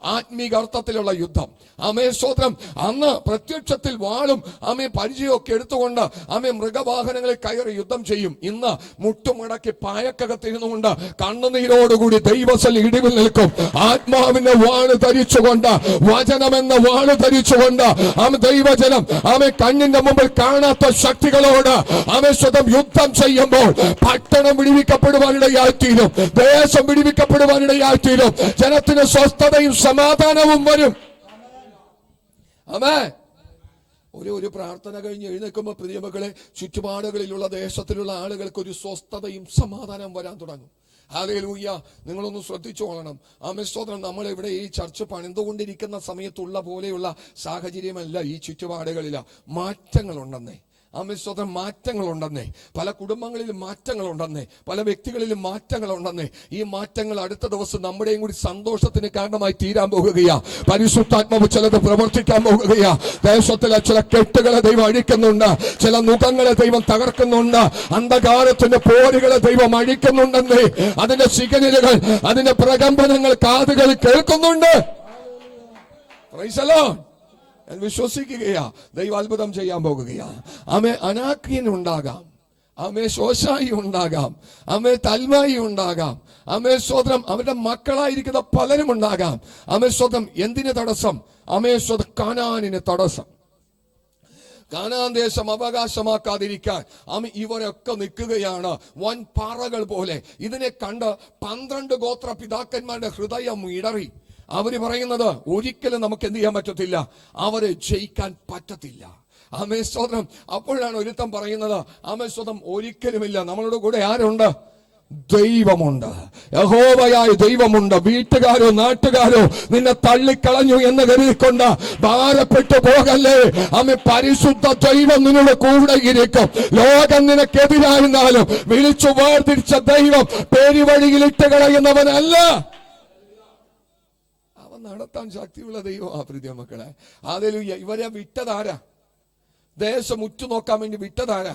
ആത്മീക അർത്ഥത്തിലുള്ള യുദ്ധം. ആമേ സ്തോത്രം. അന്ന് പ്രത്യക്ഷത്തിൽ വാളും ആമേ പരിചയമൊക്കെ എടുത്തുകൊണ്ട് ആമേ മൃഗവാഹനങ്ങളിൽ കയറി യുദ്ധം ചെയ്യും. ഇന്ന് മുട്ടുമടക്കി പായക്കകത്തിരുന്നുകൊണ്ട് കണ്ണുനീരോടുകൂടി ദൈവസൽ ഇടിവിൽ നിൽക്കും. ആത്മാവിന്റെ വാള് ധരിച്ചുകൊണ്ട്, വചനമെന്ന വാള് ധരിച്ചുകൊണ്ട് ആമേ ദൈവജനം ആമേ കണ്ണിന്റെ മുമ്പിൽ കാണാത്ത ശക്തികളോട് ആമേ സ്വതം യുദ്ധം ചെയ്യുമ്പോൾ പട്ടണം വിടിവിക്കപ്പെടുവാനിടയായിത്തീരും, ദേശം വിടിവിക്കപ്പെടുവാനിടയായിത്തീരും, ജനത്തിന് സ്വസ്ഥതയും സമാധാനവും വരും. ആമേൻ. ഒരു പ്രാർത്ഥന കഴിഞ്ഞ് എഴുന്നേൽക്കുമ്പോൾ പ്രിയ മക്കളെ, ചുറ്റുപാടുകളിലുള്ള ദേശത്തിലുള്ള ആളുകൾക്ക് ഒരു സ്വസ്ഥതയും സമാധാനം വരാൻ തുടങ്ങും. ഹല്ലേലൂയ. നിങ്ങളൊന്ന് ശ്രദ്ധിച്ചോളണം. ആമേൻ സ്തോത്രം. നമ്മളിവിടെ ഈ ചർച്ച് പണിതുകൊണ്ടിരിക്കുന്ന സമയത്തുള്ള പോലെയുള്ള സാഹചര്യമല്ല ഈ ചുറ്റുപാടുകളിൽ. മാറ്റങ്ങളുണ്ടെന്നേ. ആമേൻ സ്തോത്രം മാറ്റങ്ങളുണ്ടെന്നേ. പല കുടുംബങ്ങളിലും മാറ്റങ്ങളുണ്ടെന്നേ, പല വ്യക്തികളിലും മാറ്റങ്ങളുണ്ടെന്നേ. ഈ മാറ്റങ്ങൾ അടുത്ത ദിവസം നമ്മുടെയും കൂടി സന്തോഷത്തിന് കാരണമായി തീരാൻ പോകുകയാ. പരിശുദ്ധാത്മാവ് ചിലത് പ്രവർത്തിക്കാൻ പോകുകയാ. ദേശത്തിലെ ചില കെട്ടുകളെ ദൈവം അഴിക്കുന്നുണ്ട്, ചില നുഖങ്ങളെ ദൈവം തകർക്കുന്നുണ്ട്, അന്ധകാരത്തിന്റെ പോരുകളെ ദൈവം അഴിക്കുന്നുണ്ടെന്നേ. അതിന്റെ സിഗ്നലുകൾ, അതിന്റെ പ്രകമ്പനങ്ങൾ കാതുകളിൽ കേൾക്കുന്നുണ്ട്. Price the Lord. വിശ്വസിക്കുകയാ, ദൈവം അത്ഭുതം ചെയ്യാൻ പോകുകയാ. ആമേ അനാഖ്യൻ ഉണ്ടാകാം, ആമേ ശോശായി ഉണ്ടാകാം, ആമേ തൽമായി ഉണ്ടാകാം, ആമേ സ്തോത്രം അവരുടെ മക്കളായിരിക്കുന്ന പലരും ഉണ്ടാകാം. ആമേ സ്തോത്രം എന്തിന് തടസ്സം? ആമേ സ്തോത്രം കാനാനിന് തടസ്സം. കാനാൻ ദേശം അവകാശമാക്കാതിരിക്കാൻ ഇവരൊക്കെ നിൽക്കുകയാണ് വൻ പാറകൾ പോലെ. ഇതിനെ കണ്ട് 12 ഗോത്ര പിതാക്കന്മാരുടെ ഹൃദയം ഇടറി. അവര് പറയുന്നത് ഒരിക്കലും നമുക്ക് എന്ത് ചെയ്യാൻ പറ്റത്തില്ല, അവരെ ജയിക്കാൻ പറ്റത്തില്ല. ആമേ സ്തോത്രം. അപ്പോഴാണ് ഒരുത്തൻ പറയുന്നത്, ആമേ സ്തോത്രം ഒരിക്കലുമില്ല, നമ്മളുടെ കൂടെ ആരുണ്ട്? ദൈവമുണ്ട്, യഹോവയായ ദൈവമുണ്ട്. വീട്ടുകാരോ നാട്ടുകാരോ നിന്നെ തള്ളിക്കളഞ്ഞു എന്ന് കരുതിക്കൊണ്ട് ഭാരപ്പെട്ടു പോകല്ലേ. ആമേ പരിശുദ്ധ ദൈവം നിന്നോട് കൂടെ ഇരിക്കും. ലോകം നിനക്കെതിരായിരുന്നാലും വിളിച്ചു വേർതിരിച്ച ദൈവം പേരുവഴിയിൽ ഇട്ട് കളയുന്നവനല്ല. നടത്താൻ ശക്തിയുള്ള ദൈവം ആ പ്രിയ മക്കളെ. ഹല്ലേലൂയ. ഇവരെ വിട്ടതാരാ? ദേശം ഉറ്റുനോക്കാൻ വേണ്ടി വിട്ടതാരാ?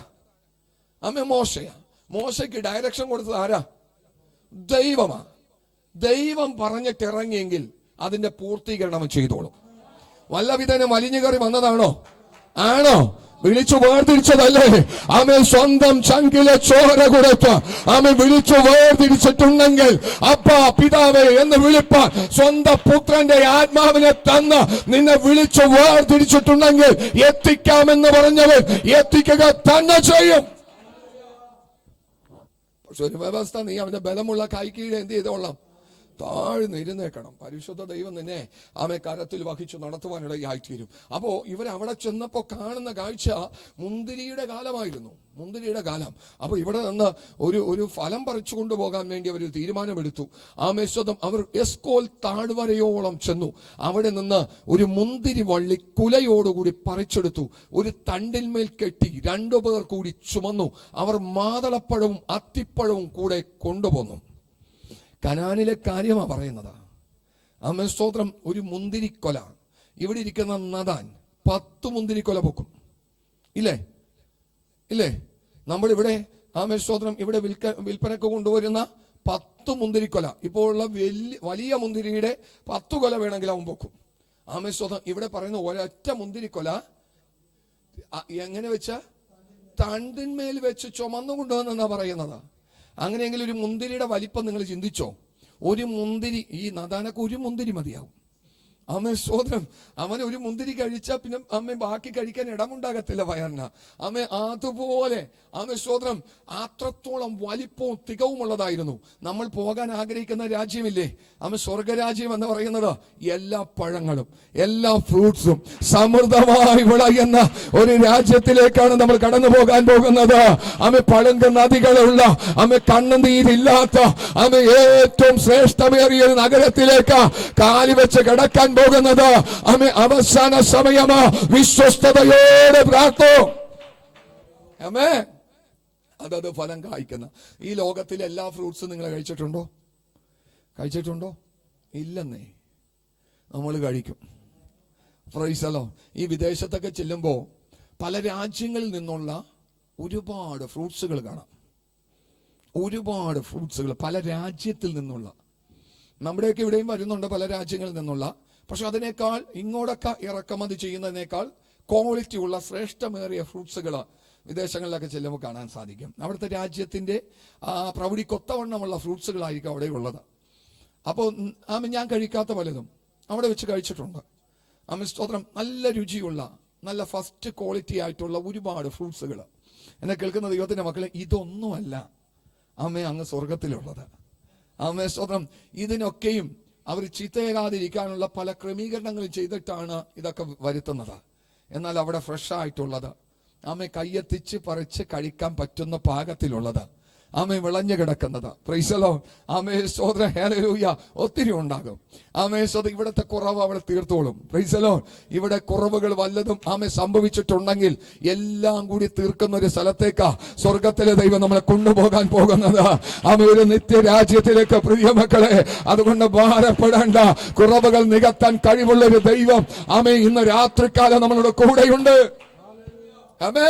ആമേ മോശയാ. മോശയ്ക്ക് ഡയറക്ഷൻ കൊടുത്തത് ആരാ? ദൈവമാ. ദൈവം പറഞ്ഞിട്ട് ഇറങ്ങിയെങ്കിൽ അതിന്റെ പൂർത്തീകരണം ചെയ്തോളും. വല്ലവിധനും വലിഞ്ഞു കയറി വന്നതാണോ? ആണോ? വിളിച്ചു വേർതിരിച്ചതല്ലേ? ആമേ സ്വന്തം ചങ്കിലെ ചോര കൊടുത്ത് ആമേ വിളിച്ചു വേർതിരിച്ചിട്ടുണ്ടെങ്കിൽ അപ്പാ പിതാവേ എന്ന് വിളിപ്പാൻ സ്വന്തം പുത്രന്റെ ആത്മാവിനെ തന്ന് നിന്നെ വിളിച്ചു വേർതിരിച്ചിട്ടുണ്ടെങ്കിൽ എത്തിക്കാമെന്ന് പറഞ്ഞവൻ എത്തിക്കുക തന്നെ ചെയ്യും. പക്ഷെ ഒരു വ്യവസ്ഥ, നീ അവന്റെ ബലമുള്ള കൈക്കീഴ് എന്ത് ചെയ്തോളാം? താഴ്ന്നിരുന്നേക്കണം. പരിശുദ്ധ ദൈവം നിന്നെ ആമേ കരത്തിൽ വഹിച്ചു നടത്തുവാനിടയായിത്തീരും. അപ്പോ ഇവരവിടെ ചെന്നപ്പോ കാണുന്ന കാഴ്ച മുന്തിരിയുടെ കാലമായിരുന്നു, മുന്തിരിയുടെ കാലം. അപ്പൊ ഇവിടെ നിന്ന് ഒരു ഫലം പറിച്ചു കൊണ്ടുപോകാൻ വേണ്ടി അവർ തീരുമാനമെടുത്തു. ആമേ സ്വതം അവർ എസ്കോൽ താഴ്വരയോളം ചെന്നു. അവിടെ നിന്ന് ഒരു മുന്തിരി വള്ളി കുലയോടുകൂടി പറിച്ചെടുത്തു. ഒരു തണ്ടിന്മേൽ കെട്ടി 2 പേർ കൂടി ചുമന്നു. അവർ മാതളപ്പഴവും അത്തിപ്പഴവും കൂടെ കൊണ്ടുപോന്നു. കനാനിലെ കാര്യമാണ് പറയുന്നത്. ആമേ സ്തോത്രം. ഒരു മുന്തിരിക്കൊല. ഇവിടെ ഇരിക്കുന്ന നദാൻ 10 മുന്തിരിക്കൊല പൊക്കും. ഇല്ലേ? നമ്മളിവിടെ ആമേ സ്തോത്രം ഇവിടെ വിൽപ്പനക്ക് കൊണ്ടുവരുന്ന 10 മുന്തിരിക്കൊല, ഇപ്പോൾ ഉള്ള വലിയ മുന്തിരിയുടെ 10 കൊല വേണമെങ്കിൽ അവൻ പൊക്കും. ആമേ സ്തോത്രം. ഇവിടെ പറയുന്ന ഒരൊറ്റ മുന്തിരിക്കൊല എങ്ങനെ വെച്ച? തണ്ടിന്മേൽ വെച്ച് ചുമന്നു കൊണ്ടുവന്നെന്നാ പറയുന്നത്. അങ്ങനെയെങ്കിൽ ഒരു മുന്തിരിയുടെ വലിപ്പം നിങ്ങൾ ചിന്തിച്ചോ? ഒരു മുന്തിരി, ഈ നദാനൊക്കെ ഒരു മുന്തിരി മതിയാവും. ആമേ സ്തോത്രം. അവൻ ഒരു മുന്തിരി കഴിച്ചാൽ പിന്നെ അമ്മ ബാക്കി കഴിക്കാൻ ഇടമുണ്ടാകത്തില്ല വയറിന്. ആമേ അതുപോലെ ആമേ സ്തോത്രം അത്രത്തോളം വലിപ്പവും തികവുമുള്ളതായിരുന്നു. നമ്മൾ പോകാൻ ആഗ്രഹിക്കുന്ന രാജ്യമില്ലേ? ആമേ സ്വർഗരാജ്യം എന്ന് പറയുന്നത് എല്ലാ പഴങ്ങളും എല്ലാ ഫ്രൂട്ട്സും സമൃദ്ധമായി വിളയുന്ന ഒരു രാജ്യത്തിലേക്കാണ് നമ്മൾ കടന്നു പോകാൻ പോകുന്നത്. ആമേ പളുങ്ക നദികളുള്ള, ആമേ കണ്ണുനീരില്ലാത്ത, ആമേ ഏറ്റവും ശ്രേഷ്ഠമേറിയ ഒരു നഗരത്തിലേക്ക് കാലി വെച്ച് കിടക്കാൻ പോകുന്നത്. ആമേ അവസാന സമയമാ. വിശ്വസ്തയോടെ പ്രാർത്ഥിക്കും. ആമേ. അതത് ഫലം കായ്ക്കുന്ന ഈ ലോകത്തിലെ എല്ലാ ഫ്രൂട്ട്സും നിങ്ങൾ കഴിച്ചിട്ടുണ്ടോ? ഇല്ലെന്നേ. നമ്മൾ കഴിക്കും. Price the Lord. ഈ വിദേശത്തൊക്കെ ചെല്ലുമ്പോൾ പല രാജ്യങ്ങളിൽ നിന്നുള്ള ഒരുപാട് ഫ്രൂട്ട്സുകൾ കാണാം. ഒരുപാട് ഫ്രൂട്ട്സുകൾ പല രാജ്യത്തിൽ നിന്നുള്ള. നമ്മുടെയൊക്കെ ഇവിടെയും വരുന്നുണ്ട് പല രാജ്യങ്ങളിൽ നിന്നുള്ള. പക്ഷെ അതിനേക്കാൾ ഇങ്ങോട്ടൊക്കെ ഇറക്കുമതി ചെയ്യുന്നതിനേക്കാൾ ക്വാളിറ്റി ഉള്ള ശ്രേഷ്ഠമേറിയ ഫ്രൂട്ട്സുകൾ വിദേശങ്ങളിലൊക്കെ ചെല്ലുമ്പോൾ കാണാൻ സാധിക്കും. അവിടുത്തെ രാജ്യത്തിന്റെ പ്രൗഢിക്കൊത്തവണ്ണമുള്ള ഫ്രൂട്ട്സുകളായിരിക്കും അവിടെ ഉള്ളത്. അപ്പോൾ ഞാൻ കഴിക്കാത്ത പലതും അവിടെ വെച്ച് കഴിച്ചിട്ടുണ്ട്. സ്തോത്രം. നല്ല രുചിയുള്ള, നല്ല ഫസ്റ്റ് ക്വാളിറ്റി ആയിട്ടുള്ള ഒരുപാട് ഫ്രൂട്ട്സുകൾ. എന്നെ കേൾക്കുന്ന ദൈവത്തിന്റെ മക്കളെ, ഇതൊന്നുമല്ല അങ്ങ് സ്വർഗത്തിലുള്ളത്. സ്തോത്രം. ഇതിനൊക്കെയും അവർ ചീത്തയാകാതിരിക്കാനുള്ള പല ക്രമീകരണങ്ങളും ചെയ്തിട്ടാണ് ഇതൊക്കെ വരുത്തുന്നത്. എന്നാൽ അവിടെ ഫ്രഷ് ആയിട്ടുള്ളത്, കയ്യെത്തിച്ച് പറിച്ച് കഴിക്കാൻ പറ്റുന്ന പാകത്തിലുള്ളത്, ആമേ വിളഞ്ഞു കിടക്കുന്നത്. Price the Lord. ആമേ സ്തോത്രം. ഹല്ലേലൂയ. ഒത്തിരി ഉണ്ടാകും. ആമേ സ്തോത്രം. ഇവിടുത്തെ കുറവ് അവൾ തീർത്തോളും. Price the Lord. ഇവിടെ കുറവുകൾ വല്ലതും ആമേ സംഭവിച്ചിട്ടുണ്ടെങ്കിൽ എല്ലാം കൂടി തീർക്കുന്ന ഒരു സ്ഥലത്തേക്കാ സ്വർഗത്തിലെ ദൈവം നമ്മളെ കൊണ്ടുപോകാൻ പോകുന്നത്. ആമേ ഒരു നിത്യരാജ്യത്തിലേക്ക് പ്രിയമക്കളെ. അതുകൊണ്ട് ഭാരപ്പെടേണ്ട. കുറവുകൾ നികത്താൻ കഴിവുള്ള ഒരു ദൈവം ആമേ ഇന്ന് രാത്രികാലം നമ്മളുടെ കൂടെയുണ്ട്. ആമേ.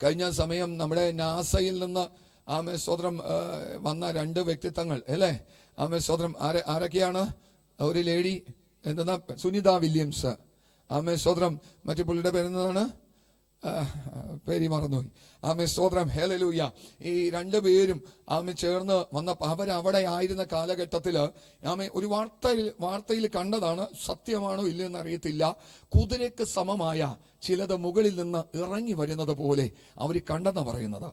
കഴിഞ്ഞ സമയം നമ്മുടെ നാസയിൽ നിന്ന് ആമേ സ്തോത്രം വന്ന 2 വ്യക്തിത്വങ്ങൾ അല്ലേ? ആമേ സ്തോത്രം. ആരൊക്കെയാണ്? ഒരു ലേഡി എന്താ സുനിത വില്യംസ്. ആമേ സ്തോത്രം. മറ്റു പുള്ളിയുടെ പേരെന്താണ്? പേര് മറന്നുപോയി. ആമേ സ്തോത്രം. ഹല്ലേലൂയ. ഈ 2 പേരും ആമേ ചേർന്ന് വന്നപ്പോൾ അവരവിടെ ആയിരുന്ന കാലഘട്ടത്തില് ആമേ ഒരു വാർത്തയിൽ കണ്ടതാണ്. സത്യമാണോ ഇല്ലെന്ന് അറിയത്തില്ല. കുതിരയ്ക്ക് സമമായ ചിലത് മുകളിൽ നിന്ന് ഇറങ്ങി വരുന്നത് പോലെ അവർ കണ്ടെന്ന് പറയുന്നത്.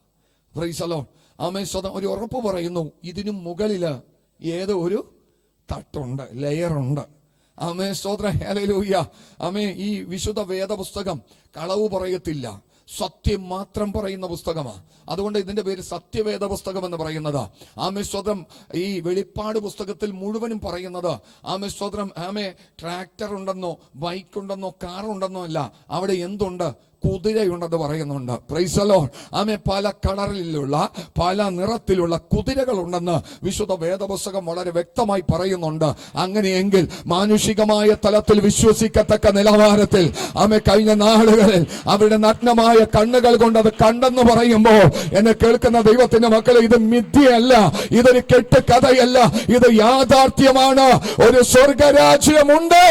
Price the Lord. ആമേ സ്തോത്രം. ഒരു ഉറപ്പ് പറയുന്നു, ഇതിനും മുകളില് ഏതോ ഒരു തട്ടുണ്ട്, ലെയറുണ്ട്. ആമേ സ്തോത്രം. ഹല്ലേലൂയ. ആമേ ഈ വിശുദ്ധ വേദപുസ്തകം കളവ് പറയത്തില്ല, സത്യം മാത്രം പറയുന്ന പുസ്തകമാണ്. അതുകൊണ്ട് ഇതിന്റെ പേര് സത്യവേദ പുസ്തകം എന്ന് പറയുന്നത്. ആമേ സ്തോത്രം. ഈ വെളിപ്പാട് പുസ്തകത്തിൽ മുഴുവനും പറയുന്നത് ആമേ സ്തോത്രം. ആമേ ട്രാക്ടർ ഉണ്ടെന്നോ ബൈക്ക് ഉണ്ടെന്നോ കാർ ഉണ്ടെന്നോ അല്ല, അവിടെ എന്തുണ്ട്? കുതിരയുണ്ടെന്ന് പറയുന്നുണ്ട്. Price the Lord. ആമേ പല കളറിലുള്ള പല നിറത്തിലുള്ള കുതിരകൾ ഉണ്ടെന്ന് വിശുദ്ധ വേദപുസ്തകം വളരെ വ്യക്തമായി പറയുന്നുണ്ട്. അങ്ങനെയെങ്കിൽ മാനുഷികമായ തലത്തിൽ വിശ്വസിക്കത്തക്ക നിലവാരത്തിൽ ആമേ കഴിഞ്ഞ നാളുകളിൽ അവരുടെ നഗ്നമായ കണ്ണുകൾ കൊണ്ട് അത് കണ്ടെന്ന് പറയുമ്പോൾ എന്നെ കേൾക്കുന്ന ദൈവത്തിന്റെ മക്കളെ, ഇത് മിഥ്യയല്ല, ഇതൊരു കെട്ടുകഥയല്ല, ഇത് യാഥാർത്ഥ്യമാണ്. ഒരു സ്വർഗരാജ്യമുണ്ട്.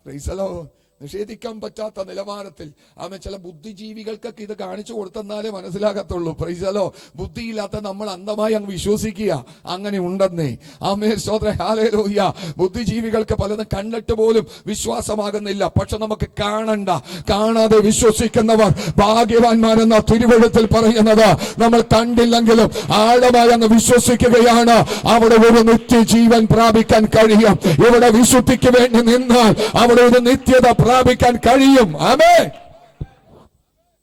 Price the Lord. നിഷേധിക്കാൻ പറ്റാത്ത നിലവാരത്തിൽ ആമേ ചില ബുദ്ധിജീവികൾക്കൊക്കെ ഇത് കാണിച്ചു കൊടുത്തെന്നാലേ മനസ്സിലാകത്തുള്ളൂ. Praise the Lord. ബുദ്ധിയില്ലാത്ത നമ്മൾ അന്ധമായി അങ്ങ് വിശ്വസിക്കുക അങ്ങനെ ഉണ്ടെന്നേ. ആമേ സ്തോത്രം. ഹല്ലേലൂയ. ബുദ്ധിജീവികൾക്ക് പലതും കണ്ടിട്ട് പോലും വിശ്വാസമാകുന്നില്ല. പക്ഷെ നമുക്ക് കാണാതെ വിശ്വസിക്കുന്നവർ ഭാഗ്യവാന്മാരെന്ന തിരുവെഴുത്തിൽ പറയുന്നത് നമ്മൾ കണ്ടില്ലെങ്കിലും ആഴമായി അങ്ങ് വിശ്വസിക്കുകയാണ്. അവിടെ ഒരു നിത്യജീവൻ പ്രാപിക്കാൻ കഴിയും. ഇവിടെ വിശുദ്ധിക്ക് വേണ്ടി നിന്നാൽ അവിടെ ഒരു നിത്യത പ്രാപിക്കാൻ കഴിയും. ആമേൻ.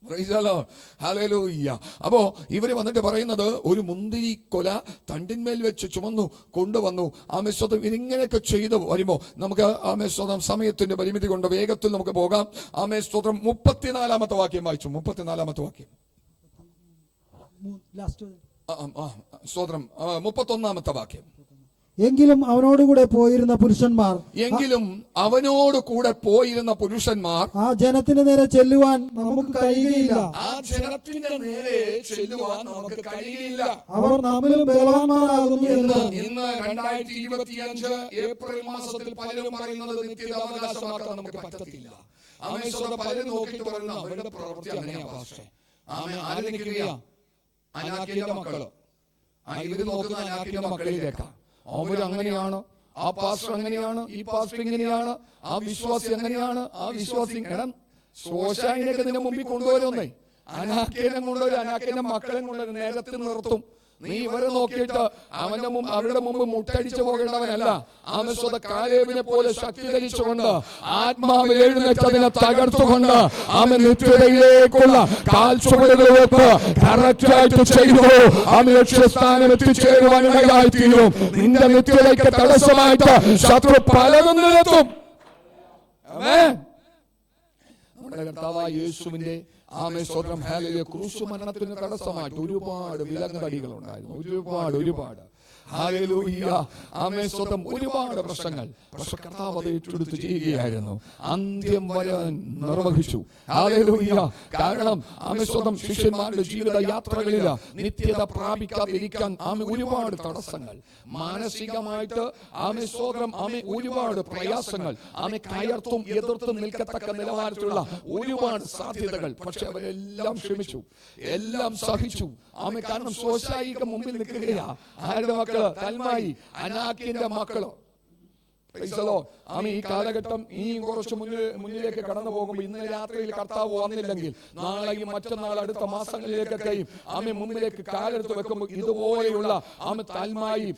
Praise the Lord. ഹല്ലേലൂയ. അപ്പോ ഇവര് വന്നിട്ട് പറയുന്നത് ഒരു മുന്തിരി കൊല തണ്ടിന്മേൽ വെച്ച് ചുമന്നു കൊണ്ടുവന്നു. ആമേ സ്തോത്രം. ഇതിങ്ങനെയൊക്കെ ചെയ്തു വരുമ്പോ നമുക്ക് ആമേ സ്തോത്രം സമയത്തിന്റെ പരിമിതി കൊണ്ട് വേഗത്തിൽ നമുക്ക് പോകാം. ആമേ സ്തോത്രം. 34-ാമത്തെ വാക്യം വായിച്ചു. 34-ാമത്തെ വാക്യം. സ്തോത്രം. 31-ാമത്തെ വാക്യം. എങ്കിലും അവനോടുകൂടെ പോയിരുന്ന പുരുഷന്മാർ ആ ജനത്തിന് നേരെ ചെല്ലുവാൻ നമുക്ക് കഴിയുകയില്ല. അവർ നമ്മിലും ബലവാന്മാരാകുന്നു എന്ന് ഇന്ന് 2025 ഏപ്രിൽ മാസത്തിൽ പലരും പറയുന്നത് നിത്യതാവകാശമാക്കാൻ നമുക്ക് പറ്റത്തില്ല. പലരും നോക്കിയിട്ട് പറയുന്ന അവരുടെ പ്രവൃത്തി അങ്ങനെയാ പാസ്റ്റേ. ആര് നിൽക്കുകയാ? അനാക്കിന്റെ മക്കള്. ഇവര് നോക്കുന്ന അനാക്കിന്റെ മക്കളിലേക്കാ. അവര് അങ്ങനെയാണ്, ആ പാസ്റ്റർ അങ്ങനെയാണ്, ഈ പാസ്റ്റർ ഇങ്ങനെയാണ്, ആ വിശ്വാസി അങ്ങനെയാണ്, ആ വിശ്വാസി സോശായിനൊക്കെ നിന്റെ മുമ്പിൽ കൊണ്ടുവരുന്നേ. അനാക്കിനെ കൊണ്ടുവരും, അനാക്കിന്റെ മക്കളെ കൊണ്ടുവരും, നേരത്തെ നിർത്തും. നീ ഇവരെ നോക്കിയിട്ട് അവരുടെ മുമ്പ് മുട്ടടിച്ചു പോകേണ്ടവനല്ല. ആമസ്വത കാലേബിനെ പോലെ ശക്തീകരിച്ചുകൊണ്ട് ആത്മാവിൽ എഴുന്നേറ്റതിനെ തകർത്തുകൊണ്ട് ആമ നിത്യതയിലേക്കുള്ള കാൽച്ചുവടുകൾ വെപ്പ് കറക്റ്റായിട്ട് ചെയ്തു. ആമ ലക്ഷ്യസ്ഥാനം എത്തിച്ചേരുവാനിടയായി തീരും. നിന്റെ നിത്യതയ്ക്ക് തടസ്സമായിട്ട് ശത്രു പലതും നിരത്തും. നമ്മുടെ കർത്താവായ യേശുവിന്റെ ആമേ സ്തോത്രം. ഹല്ലേലൂയ. ക്രൂശ് മരണത്തിന് തടസ്സമായിട്ട് ഒരുപാട് വിലങ്ങടികൾ ഉണ്ടായിരുന്നു. ഒരുപാട് ഹല്ലേലൂയ. ആമേ സ്തോത്രം. ഒരുപാട് പ്രശ്നങ്ങൾ. പക്ഷെ കർത്താവ് അത് ഏറ്റെടുത്ത് ചെയ്യുകയായിരുന്നു. അന്ത്യം വരെ നിർവഹിച്ചു. ഹല്ലേലൂയ. കാരണം ആമേ സ്തോത്രം ശിഷ്യന്മാരുടെ ജീവിത യാത്രകളിൽ നിത്യത പ്രാപിക്കാതിരിക്കാൻ ആമേ ഒരുപാട് തടസ്സങ്ങൾ, മാനസികമായിട്ട് ആമേ സ്തോത്രം ആമേ ഒരുപാട് പ്രയാസങ്ങൾ, ആമേ കയർത്തും എതിർത്തും നിൽക്കത്തക്ക നിലവാരത്തിലുള്ള ഒരുപാട് സാധ്യതകൾ. പക്ഷെ അവരെല്ലാം ക്ഷമിച്ചു, എല്ലാം സഹിച്ചു. ആമേ കാരണം സോശായിക്ക് മുമ്പിൽ നിൽക്കുകയാ. ആരുടെ മക്കള്? തൽമായി അനാക്കിന്റെ മക്കള്. ഈ കാലഘട്ടം ഇനിയും കുറച്ച് മുന്നിലേക്ക് കടന്നു പോകുമ്പോൾ ഇന്ന് രാത്രിയിൽ കർത്താവ് വന്നില്ലെങ്കിൽ നാളെയും മറ്റന്നാൾ അടുത്ത മാസങ്ങളിലേക്കൊക്കെയും മുമ്പിലേക്ക് കാലെടുത്ത് വെക്കുമ്പോൾ ഇതുപോലെയുള്ള തൽമായും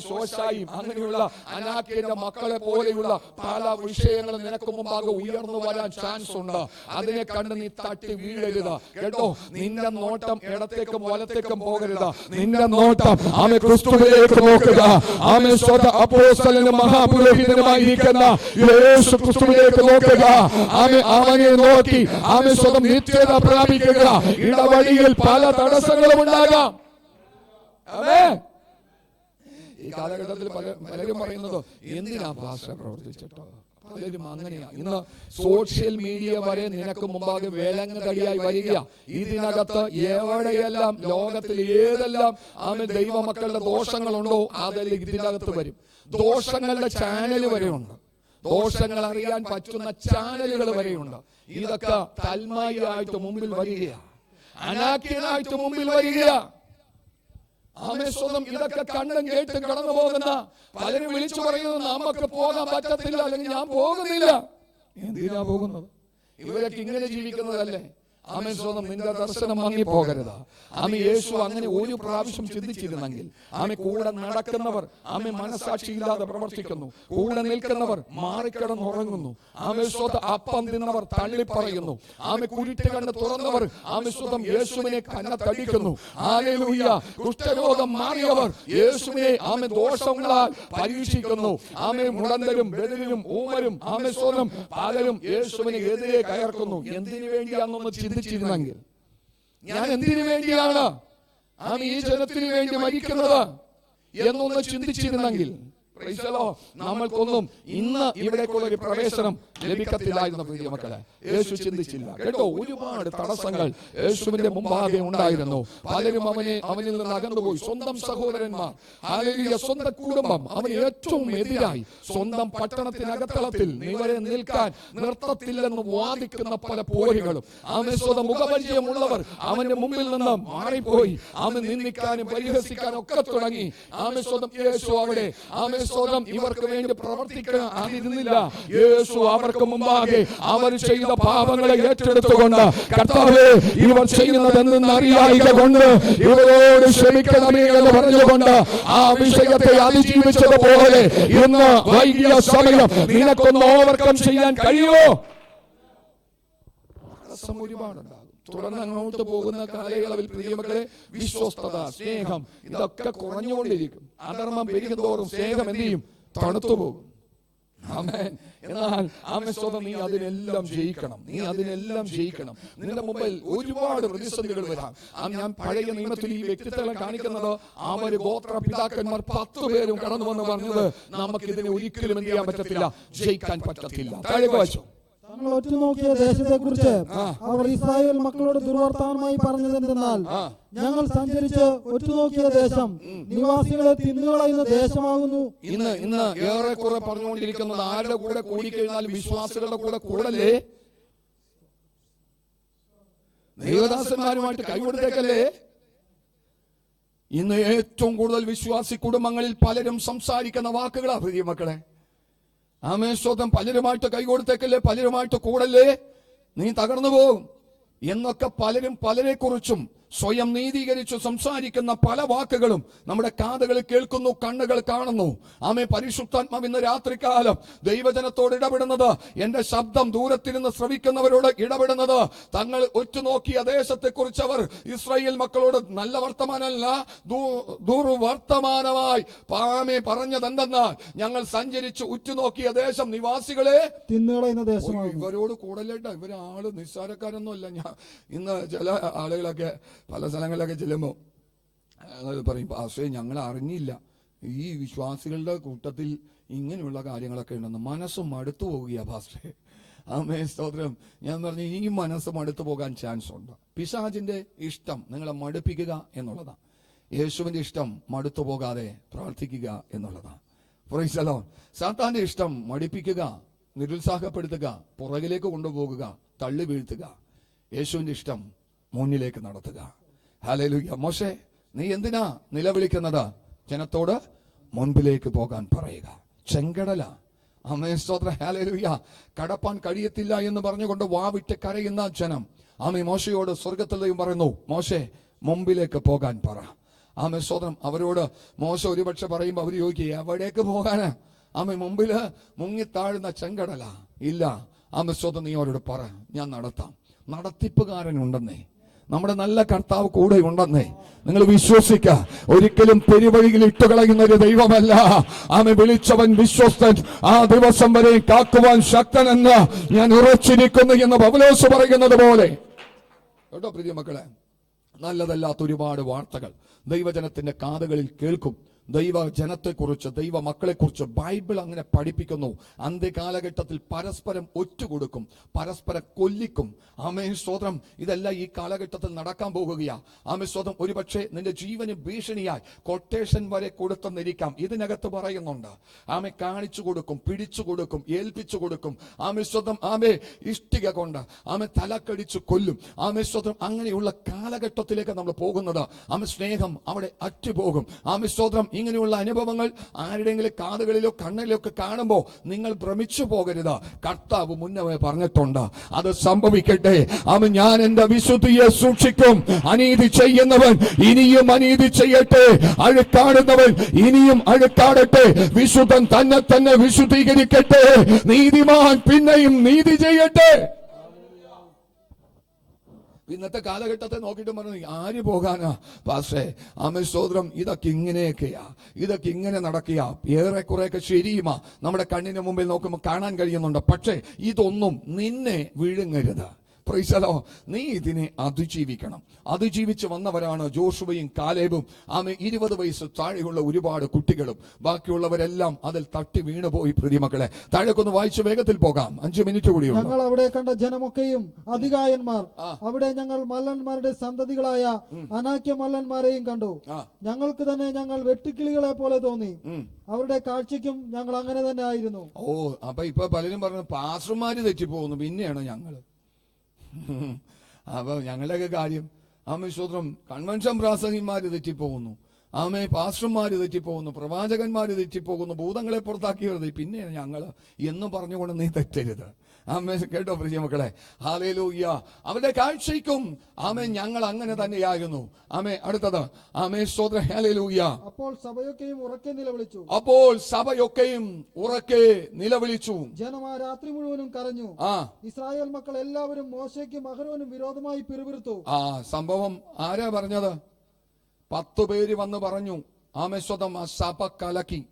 ശോശായും അങ്ങനെയുള്ള അനാക്കിന്റെ മക്കളെ പോലെയുള്ള പല വിഷയങ്ങളും നിനക്ക് മുമ്പാകെ ഉയർന്നു വരാൻ ചാൻസ് ഉണ്ട്. അതിനെ കണ്ട് നീ തട്ടി വീഴരുത് കേട്ടോ. നിന്റെ നോട്ടം ഇടത്തേക്കും വലത്തേക്കും പോകരുത്. നിന്റെ നോട്ടം ക്രിസ്തുവിലേക്ക് നോക്കുക. അപ്പോസ്തലനും മഹാപുരോഹിതനുമായിരിക്കുന്ന യേശു ക്രിസ്തുവിലേക്ക് നോക്കുക. അവനെ നോക്കി സ്വന്തം നിത്യത പ്രാപിക്കുക. ഇടവഴിയിൽ പല തടസ്സങ്ങളും ഉണ്ടാകാം. ഈ കാലഘട്ടത്തിൽ പലരും പറയുന്നത് എന്തിനാ ഭാഷ പ്രവർത്തിച്ചിട്ടോ? പലരും അങ്ങനെയാ. ഇന്ന് സോഷ്യൽ മീഡിയ വരെ നിനക്ക് മുമ്പാകെ വേലങ്ങതടിയായി വരിക. ഇതിനകത്ത് എവിടെയെല്ലാം ലോകത്തിൽ ഏതെല്ലാം ദൈവമക്കളുടെ ദോഷങ്ങളുണ്ടോ അതെല്ലാം ഇതിനകത്ത് വരും. ദോഷങ്ങളുടെ ചാനൽ വരെയുണ്ട്. ദോഷങ്ങൾ അറിയാൻ പറ്റുന്ന ചാനലുകൾ വരെയുണ്ട്. ഇതൊക്കെ തൽമായിട്ട് മുമ്പിൽ വരിക, അനാക്യനായിട്ട് മുമ്പിൽ വരിക. സ്വന്തം ഇതൊക്കെ കണ്ടും കേട്ടും കടന്നു പോകുന്ന പലരും വിളിച്ചു പറയുന്നത് നമുക്ക് പോകാൻ പറ്റത്തില്ല, അല്ലെങ്കിൽ ഞാൻ പോകുന്നില്ല. എന്തിനാ പോകുന്നത്? ഇവരൊക്കെ ഇങ്ങനെ ജീവിക്കുന്നതല്ലേ? സ്വന്തം നിന്റെ ദർശനം മങ്ങിപ്പോകരുത്. യേശു അങ്ങനെ ഒരു പ്രാവശ്യം ചിന്തിച്ചിരുന്നെങ്കിൽ കൂടെ നടക്കുന്നവർ മനസാക്ഷിയില്ലാതെ പ്രവർത്തിക്കുന്നു. കൂടെ നിൽക്കുന്നവർ മാറിക്കിടന്നുറങ്ങുന്നു. അപ്പം തിന്നവർ തള്ളിപ്പറയുന്നു. കുരുട്ട് കണ്ണ് തുറന്നവർ സ്വന്തം യേശുവിനെ കന്നത്തടിക്കുന്നു. ഹല്ലേലൂയ. കുഷ്ഠരോഗം മാറിയവർ യേശുവിനെ ദോഷങ്ങളാൽ പരീക്ഷിക്കുന്നു. മുടന്തരും ബദിരും ഊമരും സ്വന്തം പലരും യേശുവിനെ എതിരെ കയർക്കുന്നു. എന്തിനു വേണ്ടിയാണെന്നൊന്ന് ചിന്തിച്ചിരുന്നെങ്കിൽ, ഞാൻ എന്തിനു വേണ്ടിയാണ് ഈ ജനത്തിന് വേണ്ടി മരിക്കുന്നത് എന്നൊന്ന് ചിന്തിച്ചിരുന്നെങ്കിൽ നമ്മൾക്കൊന്നും ഇന്ന് ഇവിടേക്കുള്ള ഒരു പ്രവേശനം ലഭിക്കത്തില്ലായിരുന്നു. പ്രിയ മക്കളെ, യേശു ചിന്തിച്ചില്ല കേട്ടോ. ഒരുപാട് തടസ്സങ്ങൾ യേശുവിന്റെ മുമ്പാകെ ഉണ്ടായിരുന്നു. പലരും അവനിൽ നിന്ന് അകന്നുപോയി. സ്വന്തം സഹോദരന്മാർ, സ്വന്തം കുടുംബം അവന് ഏറ്റവും എതിരായി. സ്വന്തം പട്ടണത്തിനകത്തളത്തിൽ ഇവരെ നിൽക്കാൻ നിർത്തത്തില്ലെന്ന് വാദിക്കുന്ന പല പോരുകളും സ്വന്തം മുഖപരിചയമുള്ളവർ അവന്റെ മുമ്പിൽ നിന്ന് മാറിപ്പോയി. നിന്ദിക്കാനും പരിഹസിക്കാനും ഒക്കെ തുടങ്ങി. സ്വന്തം യേശു അവിടെ സ്വന്തം ഇവർക്ക് വേണ്ടി പ്രവർത്തിക്കാൻ ആയിരുന്നില്ല. യേശു അവർക്ക് മുമ്പാകെ അവർ ചെയ്ത പാപങ്ങളെ ഏറ്റെടുത്തുകൊണ്ട്, കർത്താവേ ഇവർ ചെയ്യുന്നത് എന്തെന്ന് അറിയായിക കൊണ്ട് ഇവരോട് ക്ഷമിക്കണമേ എന്ന് പറഞ്ഞുകൊണ്ട് ആ വിഷയത്തെ അതിജീവിച്ചതുപോലെ ഇന്ന് വൈകിയ സമയം നിനക്കൊന്ന് ഓവർകം ചെയ്യാൻ കഴിയുമോ? ഒരുപാടുണ്ടാകും. തുടർന്ന് അങ്ങോട്ട് പോകുന്ന കാലയളവിൽ പ്രിയമക്കളെ വിശ്വസ്തത, സ്നേഹം ഇതൊക്കെ കുറഞ്ഞുകൊണ്ടിരിക്കും. അധർമ്മം പെരുകുന്തോറും സ്നേഹം എന്ത് ചെയ്യും? തണുത്തു പോകും. എന്നാൽ സ്വന്തം നീ അതിനെല്ലാം ജയിക്കണം. നീ അതിനെല്ലാം ജയിക്കണം. നിന്റെ മുമ്പിൽ ഒരുപാട് പ്രതിസന്ധികൾ വരാം. ഞാൻ പഴയ നിയമത്തിൽ ഈ വ്യക്തിത്വങ്ങളെ കാണിക്കുന്നത് അവര് ഗോത്ര പിതാക്കന്മാർ 10 പേരും കടന്നു വന്ന് പറഞ്ഞത് നമുക്ക് ഇതിനെ ഒരിക്കലും എന്ത് ചെയ്യാൻ പറ്റത്തില്ല, ജയിക്കാൻ പറ്റത്തില്ല. താഴെ വായിച്ചു. തങ്ങൾ ഒറ്റുനോക്കിയ ദേശത്തെ കുറിച്ച് അവർ ഇസ്രായേൽ മക്കളോട് ദുർവർത്തമാനമായി പറഞ്ഞതെന്തെന്നാൽ, ഞങ്ങൾ സഞ്ചരിച്ച് ഒറ്റുനോക്കിയ ദേശം നിവാസികളെ തിന്നുകളയുന്ന ദേശമാകുന്നു. ഇന്ന് ഏറെക്കുറെ പറഞ്ഞുകൊണ്ടിരിക്കുന്നത് ആരുടെ കൂടെ കൂടിക്കഴിഞ്ഞാലും വിശ്വാസികളുടെ കൂടെ കൂടല്ലേ? ദൈവദാസന്മാരുമായിട്ട് കൈകൊടുത്തേക്കല്ലേ? ഇന്ന് ഏറ്റവും കൂടുതൽ വിശ്വാസി കുടുംബങ്ങളിൽ പലരും സംസാരിക്കുന്ന വാക്കുകളാ പ്രിയ മക്കളെ. സ്വന്തം പലരുമായിട്ട് കൈകൊടുത്തേക്കല്ലേ, പലരുമായിട്ട് കൂടല്ലേ, നീ തകർന്നു പോകും എന്നൊക്കെ പലരും പലരെ കുറിച്ചും സ്വയം നീതീകരിച്ചു സംസാരിക്കുന്ന പല വാക്കുകളും നമ്മുടെ കാതുകൾ കേൾക്കുന്നു, കണ്ണുകൾ കാണുന്നു. പരിശുദ്ധാത്മാവ് ഇന്ന് രാത്രികാലം ദൈവജനത്തോട് ഇടപെടുന്നത്, എന്റെ ശബ്ദം ദൂരത്തിരുന്ന് ശ്രവിക്കുന്നവരോട് ഇടപെടുന്നത്, തങ്ങൾ ഒറ്റുനോക്കിയ ദേശത്തെ കുറിച്ച് അവർ ഇസ്രായേൽ മക്കളോട് നല്ല വർത്തമാനമല്ല, ദുർവർത്തമാനമായി പറഞ്ഞതെന്തെന്നാൽ, ഞങ്ങൾ സഞ്ചരിച്ച് ഉറ്റുനോക്കിയ ദേശം നിവാസികളെ തിന്നുകളയുന്ന ദേശം. ഇവരോട് കൂടലേട്ട, ഇവരാള് നിസ്സാരക്കാരൊന്നുമല്ല. ഞാൻ ഇന്ന് ചില ആളുകളൊക്കെ പല സ്ഥലങ്ങളിലൊക്കെ ചെല്ലുമ്പോൾ പറയും, പക്ഷേ ഞങ്ങൾ അറിഞ്ഞില്ല ഈ വിശ്വാസികളുടെ കൂട്ടത്തിൽ ഇങ്ങനെയുള്ള കാര്യങ്ങളൊക്കെ ഉണ്ടെന്ന്. മനസ്സ് മടുത്തു പോകുക പാസ്റ്റേ. സ്തോത്രം. ഞാൻ പറഞ്ഞു, ഈ മനസ്സ് മടുത്തു പോകാൻ ചാൻസ് ഉണ്ട്. പിശാചിന്റെ ഇഷ്ടം നിങ്ങളെ മടുപ്പിക്കുക എന്നുള്ളതാണ്. യേശുവിന്റെ ഇഷ്ടം മടുത്തു പോകാതെ പ്രാർത്ഥിക്കുക എന്നുള്ളതാണ്. Price the Lord. സാത്താന്റെ ഇഷ്ടം മടിപ്പിക്കുക, നിരുത്സാഹപ്പെടുത്തുക, പുറകിലേക്ക് കൊണ്ടുപോകുക, തള്ളി വീഴ്ത്തുക. യേശുവിന്റെ ഇഷ്ടം മുന്നിലേക്ക് നടത്തുക. ഹല്ലേലൂയ. മോശേ, നീ എന്തിനാ നിലവിളിക്കുന്നത്? ജനത്തോട് മുൻപിലേക്ക് പോകാൻ പറയുക. ചെങ്കടല ആമേൻ സ്തോത്രം, ഹല്ലേലൂയ. കടപ്പാൻ കഴിയത്തില്ല എന്ന് പറഞ്ഞുകൊണ്ട് വാവിട്ട് കരയുന്ന ജനം, ആമേ മോശയോട് സ്വർഗത്തിൽ ദൈവം പറയുന്നു, മോശെ മുമ്പിലേക്ക് പോകാൻ പറ. ആമേ സ്തോത്രം. അവരോട് മോശ ഒരുപക്ഷെ പറയുമ്പോൾ അവർ ചോദിക്കുക, എവിടേക്ക് പോകാനാ? ആമേ മുമ്പില് മുങ്ങിത്താഴുന്ന ചെങ്കടല ഇല്ല. ആമേ സ്തോത്രം, നീ അവരോട് പറ, ഞാൻ നടത്താം. നടത്തിപ്പുകാരനുണ്ടെന്നേ, നമ്മുടെ നല്ല കർത്താവ് കൂടെ ഉണ്ടെന്നേ നിങ്ങൾ വിശ്വസിക്ക. ഒരിക്കലും പെരുവഴിയിൽ ഇട്ടുകളയുന്ന ഒരു ദൈവമല്ല. ആമേ വിളിച്ചവൻ വിശ്വസ്തൻ, ആ ദിവസം വരെ കാക്കുവാൻ ശക്തനെന്ന് ഞാൻ ഉറച്ചിരിക്കുന്നു എന്ന് പൗലോസ് പറയുന്നത് പോലെ. കേട്ടോ പ്രിയ മക്കളെ, നല്ലതല്ലാത്ത ഒരുപാട് വാർത്തകൾ ദൈവജനത്തിന്റെ കാതുകളിൽ കേൾക്കും. ദൈവജനത്തെക്കുറിച്ച്, ദൈവ മക്കളെക്കുറിച്ച് ബൈബിൾ അങ്ങനെ പഠിപ്പിക്കുന്നു. അന്ത്യകാലഘട്ടത്തിൽ പരസ്പരം ഒറ്റുകൊടുക്കും, പരസ്പരം കൊല്ലിക്കും. ആമേൻ സ്തോത്രം. ഇതെല്ലാം ഈ കാലഘട്ടത്തിൽ നടക്കാൻ പോകുകയാ. ആമേൻ സ്തോത്രം. ഒരുപക്ഷെ നിന്റെ ജീവന് ഭീഷണിയായി കൊട്ടേഷൻ വരെ കൊടുത്തെന്നിരിക്കാം. ഇതിനകത്ത് പറയുന്നുണ്ട്, ആമേ കാണിച്ചു കൊടുക്കും, പിടിച്ചു കൊടുക്കും, ഏൽപ്പിച്ചു കൊടുക്കും. ആമേ സ്തോത്രം. ആമേ ഇഷ്ടിക കൊണ്ട് ആമേ തലക്കടിച്ചു കൊല്ലും. ആമേ സ്തോത്രം. അങ്ങനെയുള്ള കാലഘട്ടത്തിലേക്ക് നമ്മൾ പോകുന്നത്. ആമേ സ്നേഹം അവിടെ അറ്റുപോകും. ആമേ സ്തോത്രം. ഇങ്ങനെയുള്ള അനുഭവങ്ങൾ ആരുടെയെങ്കിലും കാതുകളിലോ കണ്ണിലോ ഒക്കെ കാണുമ്പോൾ നിങ്ങൾ ഭ്രമിച്ചു പോകരുത്. കർത്താവ് മുന്നമേ പറഞ്ഞിട്ടുണ്ട്, അത് സംഭവിക്കട്ടെ. അവൻ ഞാൻ എന്റെ വിശുദ്ധിയെ സൂക്ഷിക്കും. അനീതി ചെയ്യുന്നവൻ ഇനിയും അനീതി ചെയ്യട്ടെ, അഴുക്കാടുന്നവൻ ഇനിയും അഴുക്കാടട്ടെ. വിശുദ്ധൻ തന്നെ തന്നെ വിശുദ്ധീകരിക്കട്ടെ, നീതിമാൻ പിന്നെയും നീതി ചെയ്യട്ടെ. ഇന്നത്തെ കാലഘട്ടത്തെ നോക്കിയിട്ട് പറഞ്ഞു, ആര് പോകാനാ പാസ്റ്റേ? ആമേൻ സ്തോത്രം. ഇതൊക്കെ ഇങ്ങനെയൊക്കെയാ, ഇതൊക്കെ ഇങ്ങനെ നടക്കുക. ഏറെക്കുറെയൊക്കെ ശരിയുമാ, നമ്മുടെ കണ്ണിന് മുമ്പിൽ നോക്കുമ്പോൾ കാണാൻ കഴിയുന്നുണ്ട്. പക്ഷേ ഇതൊന്നും നിന്നെ വിഴുങ്ങരുത്. പ്രൈസലോ. നീ ഇതിനെ അതിജീവിക്കണം. അതിജീവിച്ച് വന്നവരാണ് ജോഷുവയും കാലേബും. ആമേ 20 വയസ്സ് താഴെയുള്ള ഒരുപാട് കുട്ടികളും. ബാക്കിയുള്ളവരെല്ലാം അതിൽ തട്ടി വീണുപോയി. പ്രിയമക്കളെ, താഴേക്കൊന്ന് വായിച്ച് വേഗത്തിൽ പോകാം. 5 മിനിറ്റ് കൂടി. ഞങ്ങൾ അവിടെ കണ്ട ജനമൊക്കെയും അധികായന്മാർ. അവിടെ ഞങ്ങൾ മല്ലന്മാരുടെ സന്തതികളായ അനാക്യ മല്ലന്മാരെയും കണ്ടു. ഞങ്ങൾക്ക് തന്നെ ഞങ്ങൾ വെട്ടുക്കിളികളെ പോലെ തോന്നി. അവരുടെ കാഴ്ചയ്ക്കും ഞങ്ങൾ അങ്ങനെ തന്നെ ആയിരുന്നു. ഓ, അപ്പൊ ഇപ്പൊ പലരും പറഞ്ഞു പാസ്റ്റർമാര് തെറ്റിപ്പോകുന്നു, പിന്നെയാണ് ഞങ്ങള്. അപ്പൊ ഞങ്ങളുടെയൊക്കെ കാര്യം, ആമേ സ്തോത്രം, കൺവെൻഷൻ പ്രാസംഗികന്മാര് തെറ്റിപ്പോകുന്നു, ആമേ പാസ്റ്റർമാര് തെറ്റിപ്പോകുന്നു, പ്രവാചകന്മാര് തെറ്റിപ്പോകുന്നു, ഭൂതങ്ങളെ പുറത്താക്കിയത് പിന്നെയാണ് ഞങ്ങള് എന്ന് പറഞ്ഞുകൊണ്ട് നീ തെറ്റരുത്. ആമേ കേട്ടോ പ്രിയ മക്കളെ, ഹല്ലേലൂയ. അവരുടെ കാഴ്ചയ്ക്കും ആമേ ഞങ്ങൾ അങ്ങനെ തന്നെയായിരുന്നു. ആമേ അടുത്തത്, ആമേ സ്തോത്രം, ഹല്ലേലൂയ. അപ്പോൾ സഭയൊക്കെയും ഉറക്കെ നിലവിളിച്ചു. അപ്പോൾ സഭയൊക്കെയും ഉറക്കെ നിലവിളിച്ചു. ജനം ആ രാത്രി മുഴുവനും കരഞ്ഞു. ഇസ്രായേൽ മക്കൾ എല്ലാവരും മോശയ്ക്കും അഹരോനും വിരോധമായി പിറുപിറുത്തു. സംഭവം ആരാ പറഞ്ഞത്? 10 പേര് വന്ന് പറഞ്ഞു. ആമേ സ്വതം ആ സഭ കലക്കി.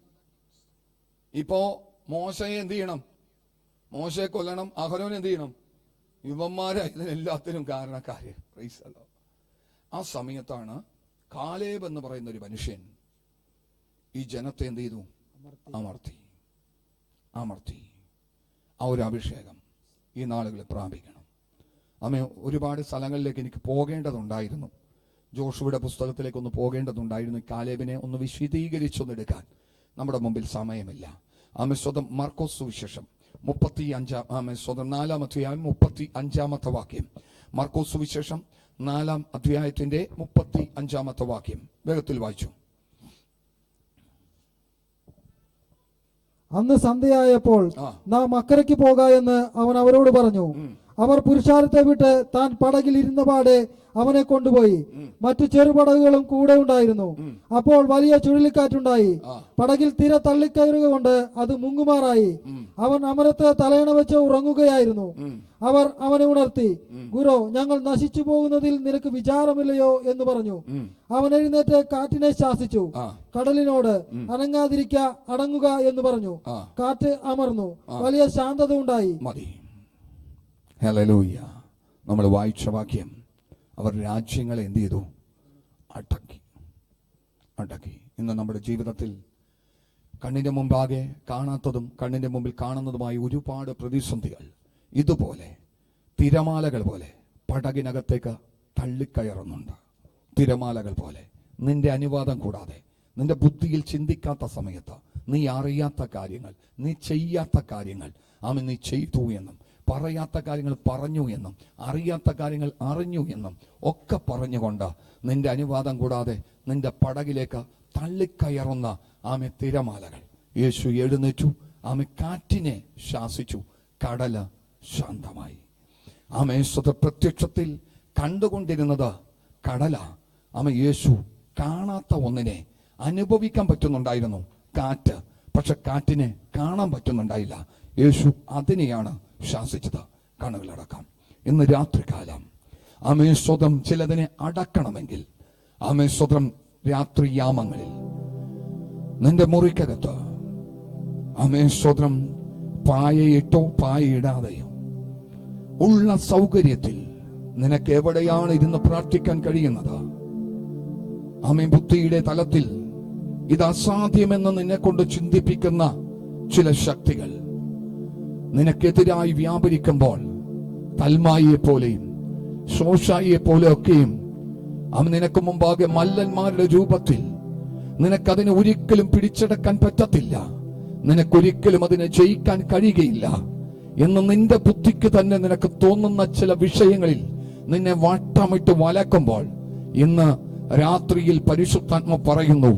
ഇപ്പോ മോശയെ എന്ത് ചെയ്യണം? മോശയെ കൊല്ലണം. അഹരോൻ എന്ത് ചെയ്യണം? ഇവന്മാരെ ഇതിനെല്ലാത്തിനും കാരണക്കാര്. Praise the Lord. ആ സമയത്താണ് കാലേബ് എന്ന് പറയുന്ന ഒരു മനുഷ്യൻ ഈ ജനത്തെ എന്ത് ചെയ്തു? അമർത്തി. ആ ഒരു അഭിഷേകം ഈ നാളുകളിൽ പ്രാപിക്കണം. അമ്മ ഒരുപാട് സ്ഥലങ്ങളിലേക്ക് എനിക്ക് പോകേണ്ടതുണ്ടായിരുന്നു. ജോഷുവയുടെ പുസ്തകത്തിലേക്ക് പോകേണ്ടതുണ്ടായിരുന്നു. കാലേബിനെ ഒന്ന് വിശദീകരിച്ചൊന്നെടുക്കാൻ നമ്മുടെ മുമ്പിൽ സമയമില്ല. ആമേ സ്വതം മാർക്കോസ് സുവിശേഷം 4-ാമത്തെ വാക്യം. മാർക്കോസ് സുവിശേഷം 4-ാം അധ്യായത്തിന്റെ 35-ാമത്തെ വാക്യം വേഗത്തിൽ വായിച്ചു. അന്ന് സന്ധ്യയായപ്പോൾ നാം അക്കരയ്ക്ക് പോക എന്ന് അവൻ അവരോട് പറഞ്ഞു. അവർ പുരുഷാരത്തെ വിട്ട് താൻ പടകിൽ ഇരുന്നപാടെ അവനെ കൊണ്ടുപോയി. മറ്റു ചെറുപടകുകളും കൂടെ ഉണ്ടായിരുന്നു. അപ്പോൾ വലിയ ചുഴലിക്കാറ്റുണ്ടായി. പടകിൽ തിര തള്ളിക്കയറുക കൊണ്ട് അത് മുങ്ങുമാറായി. അവൻ അമരത്ത് തലയണ വെച്ച് ഉറങ്ങുകയായിരുന്നു. അവർ അവനെ ഉണർത്തി, ഗുരു, ഞങ്ങൾ നശിച്ചു പോകുന്നതിൽ നിനക്ക് വിചാരമില്ലയോ എന്ന് പറഞ്ഞു. അവൻ എഴുന്നേറ്റ് കാറ്റിനെ ശാസിച്ചു, കടലിനോട് അനങ്ങാതിരിക്ക, അടങ്ങുക എന്ന് പറഞ്ഞു. കാറ്റ് അമർന്നു, വലിയ ശാന്തത ഉണ്ടായി. ഹല്ലേലൂയ. നമ്മൾ വായിച്ച വാക്യം, അവർ രാജ്യങ്ങളെ എന്ത് ചെയ്തു? അടക്കി. ഇന്ന് നമ്മുടെ ജീവിതത്തിൽ കണ്ണിന്റെ മുമ്പാകെ കാണാത്തതും കണ്ണിന്റെ മുമ്പിൽ കാണുന്നതുമായ ഒരുപാട് പ്രതിസന്ധികൾ ഇതുപോലെ തിരമാലകൾ പോലെ പടകിനകത്തേക്ക് തള്ളിക്കയറുന്നുണ്ട്. തിരമാലകൾ പോലെ നിന്റെ അനുവാദം കൂടാതെ, നിന്റെ ബുദ്ധിയിൽ ചിന്തിക്കാത്ത സമയത്ത്, നീ അറിയാത്ത കാര്യങ്ങൾ, നീ ചെയ്യാത്ത കാര്യങ്ങൾ ആമേ നീ ചെയ്തു എന്നും, പറയാത്ത കാര്യങ്ങൾ പറഞ്ഞു എന്നും, അറിയാത്ത കാര്യങ്ങൾ അറിഞ്ഞു എന്നും ഒക്കെ പറഞ്ഞുകൊണ്ട് നിന്റെ അനുവാദം കൂടാതെ നിന്റെ പടകിലേക്ക് തള്ളിക്കയറുന്ന ആമേ തിരമാലകൾ. യേശു എഴുന്നേറ്റു, ആമേ കാറ്റിനെ ശാസിച്ചു, കടല് ശാന്തമായി. ആമേ പ്രത്യക്ഷത്തിൽ കണ്ടുകൊണ്ടിരുന്നത് കടല. ആമേ യേശു കാണാത്ത ഒന്നിനെ അനുഭവിക്കാൻ പറ്റുന്നുണ്ടായിരുന്നു, കാറ്റ്. പക്ഷെ കാറ്റിനെ കാണാൻ പറ്റുന്നുണ്ടായില്ല. യേശു അതിനെയാണ് ശാസിച്ചത്. കണ്ണുകളടക്കാം. ഇന്ന് രാത്രികാലം ആമേ സ്വതം ചിലതിനെ അടക്കണമെങ്കിൽ, ആമേ സ്വതം രാത്രിയാമങ്ങളിൽ നിന്റെ മുറിക്കകത്ത് ആമേ സ്വതം പായയിട്ടോ പായയിടാതെയോ ഉള്ള സൗകര്യത്തിൽ നിനക്ക് എവിടെയാണ് ഇരുന്ന് പ്രാർത്ഥിക്കാൻ കഴിയുന്നത്? ആമേ ബുദ്ധിയുടെ തലത്തിൽ ഇത് അസാധ്യമെന്ന് നിന്നെ കൊണ്ട് ചിന്തിപ്പിക്കുന്ന ചില ശക്തികൾ നിനക്കെതിരായി വ്യാപരിക്കുമ്പോൾ, തൽമായിയെ പോലെയും ശോഷായിയെ പോലെയൊക്കെയും അവൻ നിനക്ക് മുമ്പാകെ മല്ലന്മാരുടെ രൂപത്തിൽ നിനക്കതിനെ ഒരിക്കലും പിടിച്ചെടുക്കാൻ പറ്റത്തില്ല, നിനക്കൊരിക്കലും അതിനെ ജയിക്കാൻ കഴിയുകയില്ല എന്ന് നിന്റെ ബുദ്ധിക്ക് തന്നെ നിനക്ക് തോന്നുന്ന ചില വിഷയങ്ങളിൽ നിന്നെ വട്ടമിട്ട് വലക്കുമ്പോൾ, ഇന്ന് രാത്രിയിൽ പരിശുദ്ധാത്മ പറയുന്നു,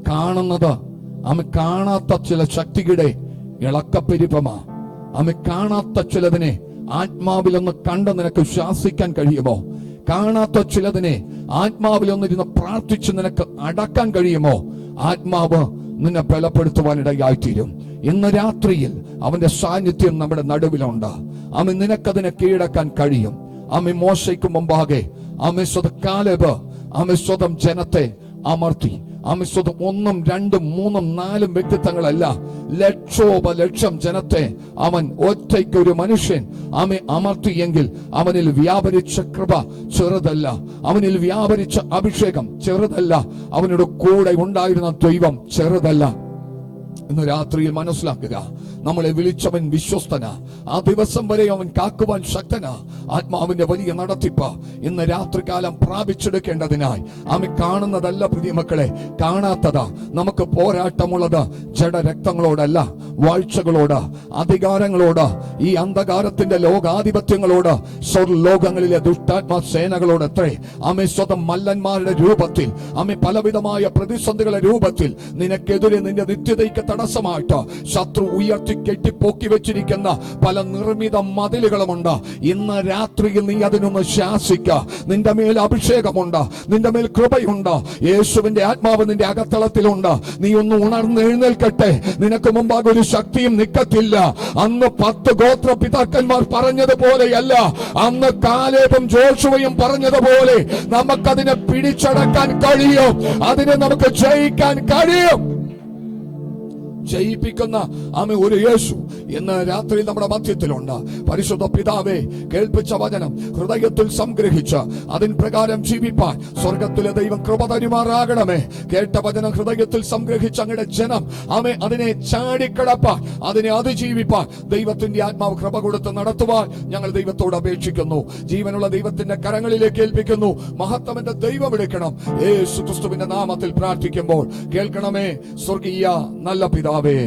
കാണുന്നത് അവൻ കാണാത്ത ചില ശക്തിയുടെ ഇളക്കപ്പെരുപ്പമാ. അവൻ കാണാത്ത ചിലതിനെ ആത്മാവിലൊന്ന് കണ്ട് നിനക്ക് ശാസിക്കാൻ കഴിയുമോ? കാണാത്ത ചിലതിനെ ആത്മാവിലൊന്നിരുന്ന് പ്രാർത്ഥിച്ച് നിനക്ക് അടക്കാൻ കഴിയുമോ? ആത്മാവ് നിന്നെ ബലപ്പെടുത്തുവാനിടയായിത്തീരും. ഇന്ന് രാത്രിയിൽ അവന്റെ സാന്നിധ്യം നമ്മുടെ നടുവിലുണ്ട്. അവൻ നിനക്കതിനെ കീഴടക്കാൻ കഴിയും. ആമേ മോശയ്ക്ക് മുമ്പാകെ ആമേ കാലേബ് ആമേ സ്വതം ജനത്തെ അമർത്തി. ആമേ സ്വതം 1, 2, 3, 4 വ്യക്തിത്വങ്ങളല്ല, ലക്ഷം ജനത്തെ അവൻ ഒറ്റയ്ക്ക് ഒരു മനുഷ്യൻ ആമേ അമർത്തിയെങ്കിൽ അവനിൽ വ്യാപരിച്ച കൃപ ചെറുതല്ല, അവനിൽ വ്യാപരിച്ച അഭിഷേകം ചെറുതല്ല, അവനോട് കൂടെ ഉണ്ടായിരുന്ന ദൈവം ചെറുതല്ല. ഇന്ന് രാത്രിയിൽ മനസ്സിലാക്കുക, നമ്മളെ വിളിച്ചവൻ വിശ്വസ്തന. ആ ദിവസം വരെ അവൻ കാക്കുവാൻ ശക്തന. ആത്മാവിന്റെ വലിയ നടത്തിപ്പ് ഇന്ന് രാത്രികാലം പ്രാപിച്ചെടുക്കേണ്ടതിനായി ആമി കാണുന്നതല്ല പ്രിയമക്കളെ, കാണാത്തതാ നമുക്ക് പോരാട്ടമുള്ളത്. ജഡരക്തങ്ങളോടല്ല, വാഴ്ചകളോട്, അധികാരങ്ങളോട്, ഈ അന്ധകാരത്തിന്റെ ലോകാധിപത്യങ്ങളോട്, സ്വർലോകങ്ങളിലെ ദുഷ്ടാത്മ സേനകളോട് അത്രേ. ആമേ സ്വതം മല്ലന്മാരുടെ രൂപത്തിൽ, ആമേ പലവിധമായ പ്രതിസന്ധികളുടെ രൂപത്തിൽ നിനക്കെതിരെ നിന്റെ നിത്യതയ്ക്ക് തടസ്സമായിട്ട് ശത്രു ഉയർത്തി കെട്ടിപ്പോക്കി വെച്ചിരിക്കുന്ന പല നിർമ്മിത മതിലുകളുമുണ്ട്. ഇന്ന് രാത്രിയിൽ നീ അതിനൊന്ന് ശാസിക്ക. നിന്റെ മേൽ അഭിഷേകമുണ്ട്, നിന്റെ മേൽ കൃപയുണ്ട്, യേശുവിന്റെ ആത്മാവ് നിന്റെ അകത്തളത്തിലുണ്ട്. നീ ഒന്ന് ഉണർന്ന് എഴുന്നേൽക്കട്ടെ. നിനക്ക് മുമ്പാകെ ഒരു ശക്തിയും നിൽക്കത്തില്ല. അന്ന് 10 ഗോത്ര പിതാക്കന്മാർ പറഞ്ഞതുപോലെയല്ല, അന്ന് കാലേബും ജോഷുവയും പറഞ്ഞതുപോലെ നമുക്കതിനെ പിടിച്ചടക്കാൻ കഴിയും, അതിനെ നമുക്ക് ജയിക്കാൻ കഴിയും. ജയിപ്പിക്കുന്ന ആമേ ഒരു യേശു ഇന്ന് രാത്രി നമ്മുടെ മധ്യത്തിലുണ്ട്. പരിശുദ്ധ പിതാവേ, കേൾപ്പിച്ച വചനം ഹൃദയത്തിൽ സംഗ്രഹിച്ച് അതിൻ പ്രകാരം ജീവിപ്പാൻ സ്വർഗത്തിലെ ദൈവം കൃപ തരുമാറാകണമേ. കേട്ട വചനം ഹൃദയത്തിൽ സംഗ്രഹിച്ച് അങ്ങയുടെ ജനം ആമേ അതിനെ ചാടിക്കടപ്പാൻ, അതിനെ അതിജീവിപ്പാൻ ദൈവത്തിന്റെ ആത്മാവ് കൃപ കൊടുത്ത് നടത്തുവാൻ ഞങ്ങൾ ദൈവത്തോട് അപേക്ഷിക്കുന്നു. ജീവനുള്ള ദൈവത്തിന്റെ കരങ്ങളിലേക്ക് ഏൽപ്പിക്കുന്നു. മഹത്വമെന്റെ ദൈവം എടുക്കണം. യേശു ക്രിസ്തുവിന്റെ നാമത്തിൽ പ്രാർത്ഥിക്കുമ്പോൾ കേൾക്കണമേ സ്വർഗീയ നല്ല പിതാവേ.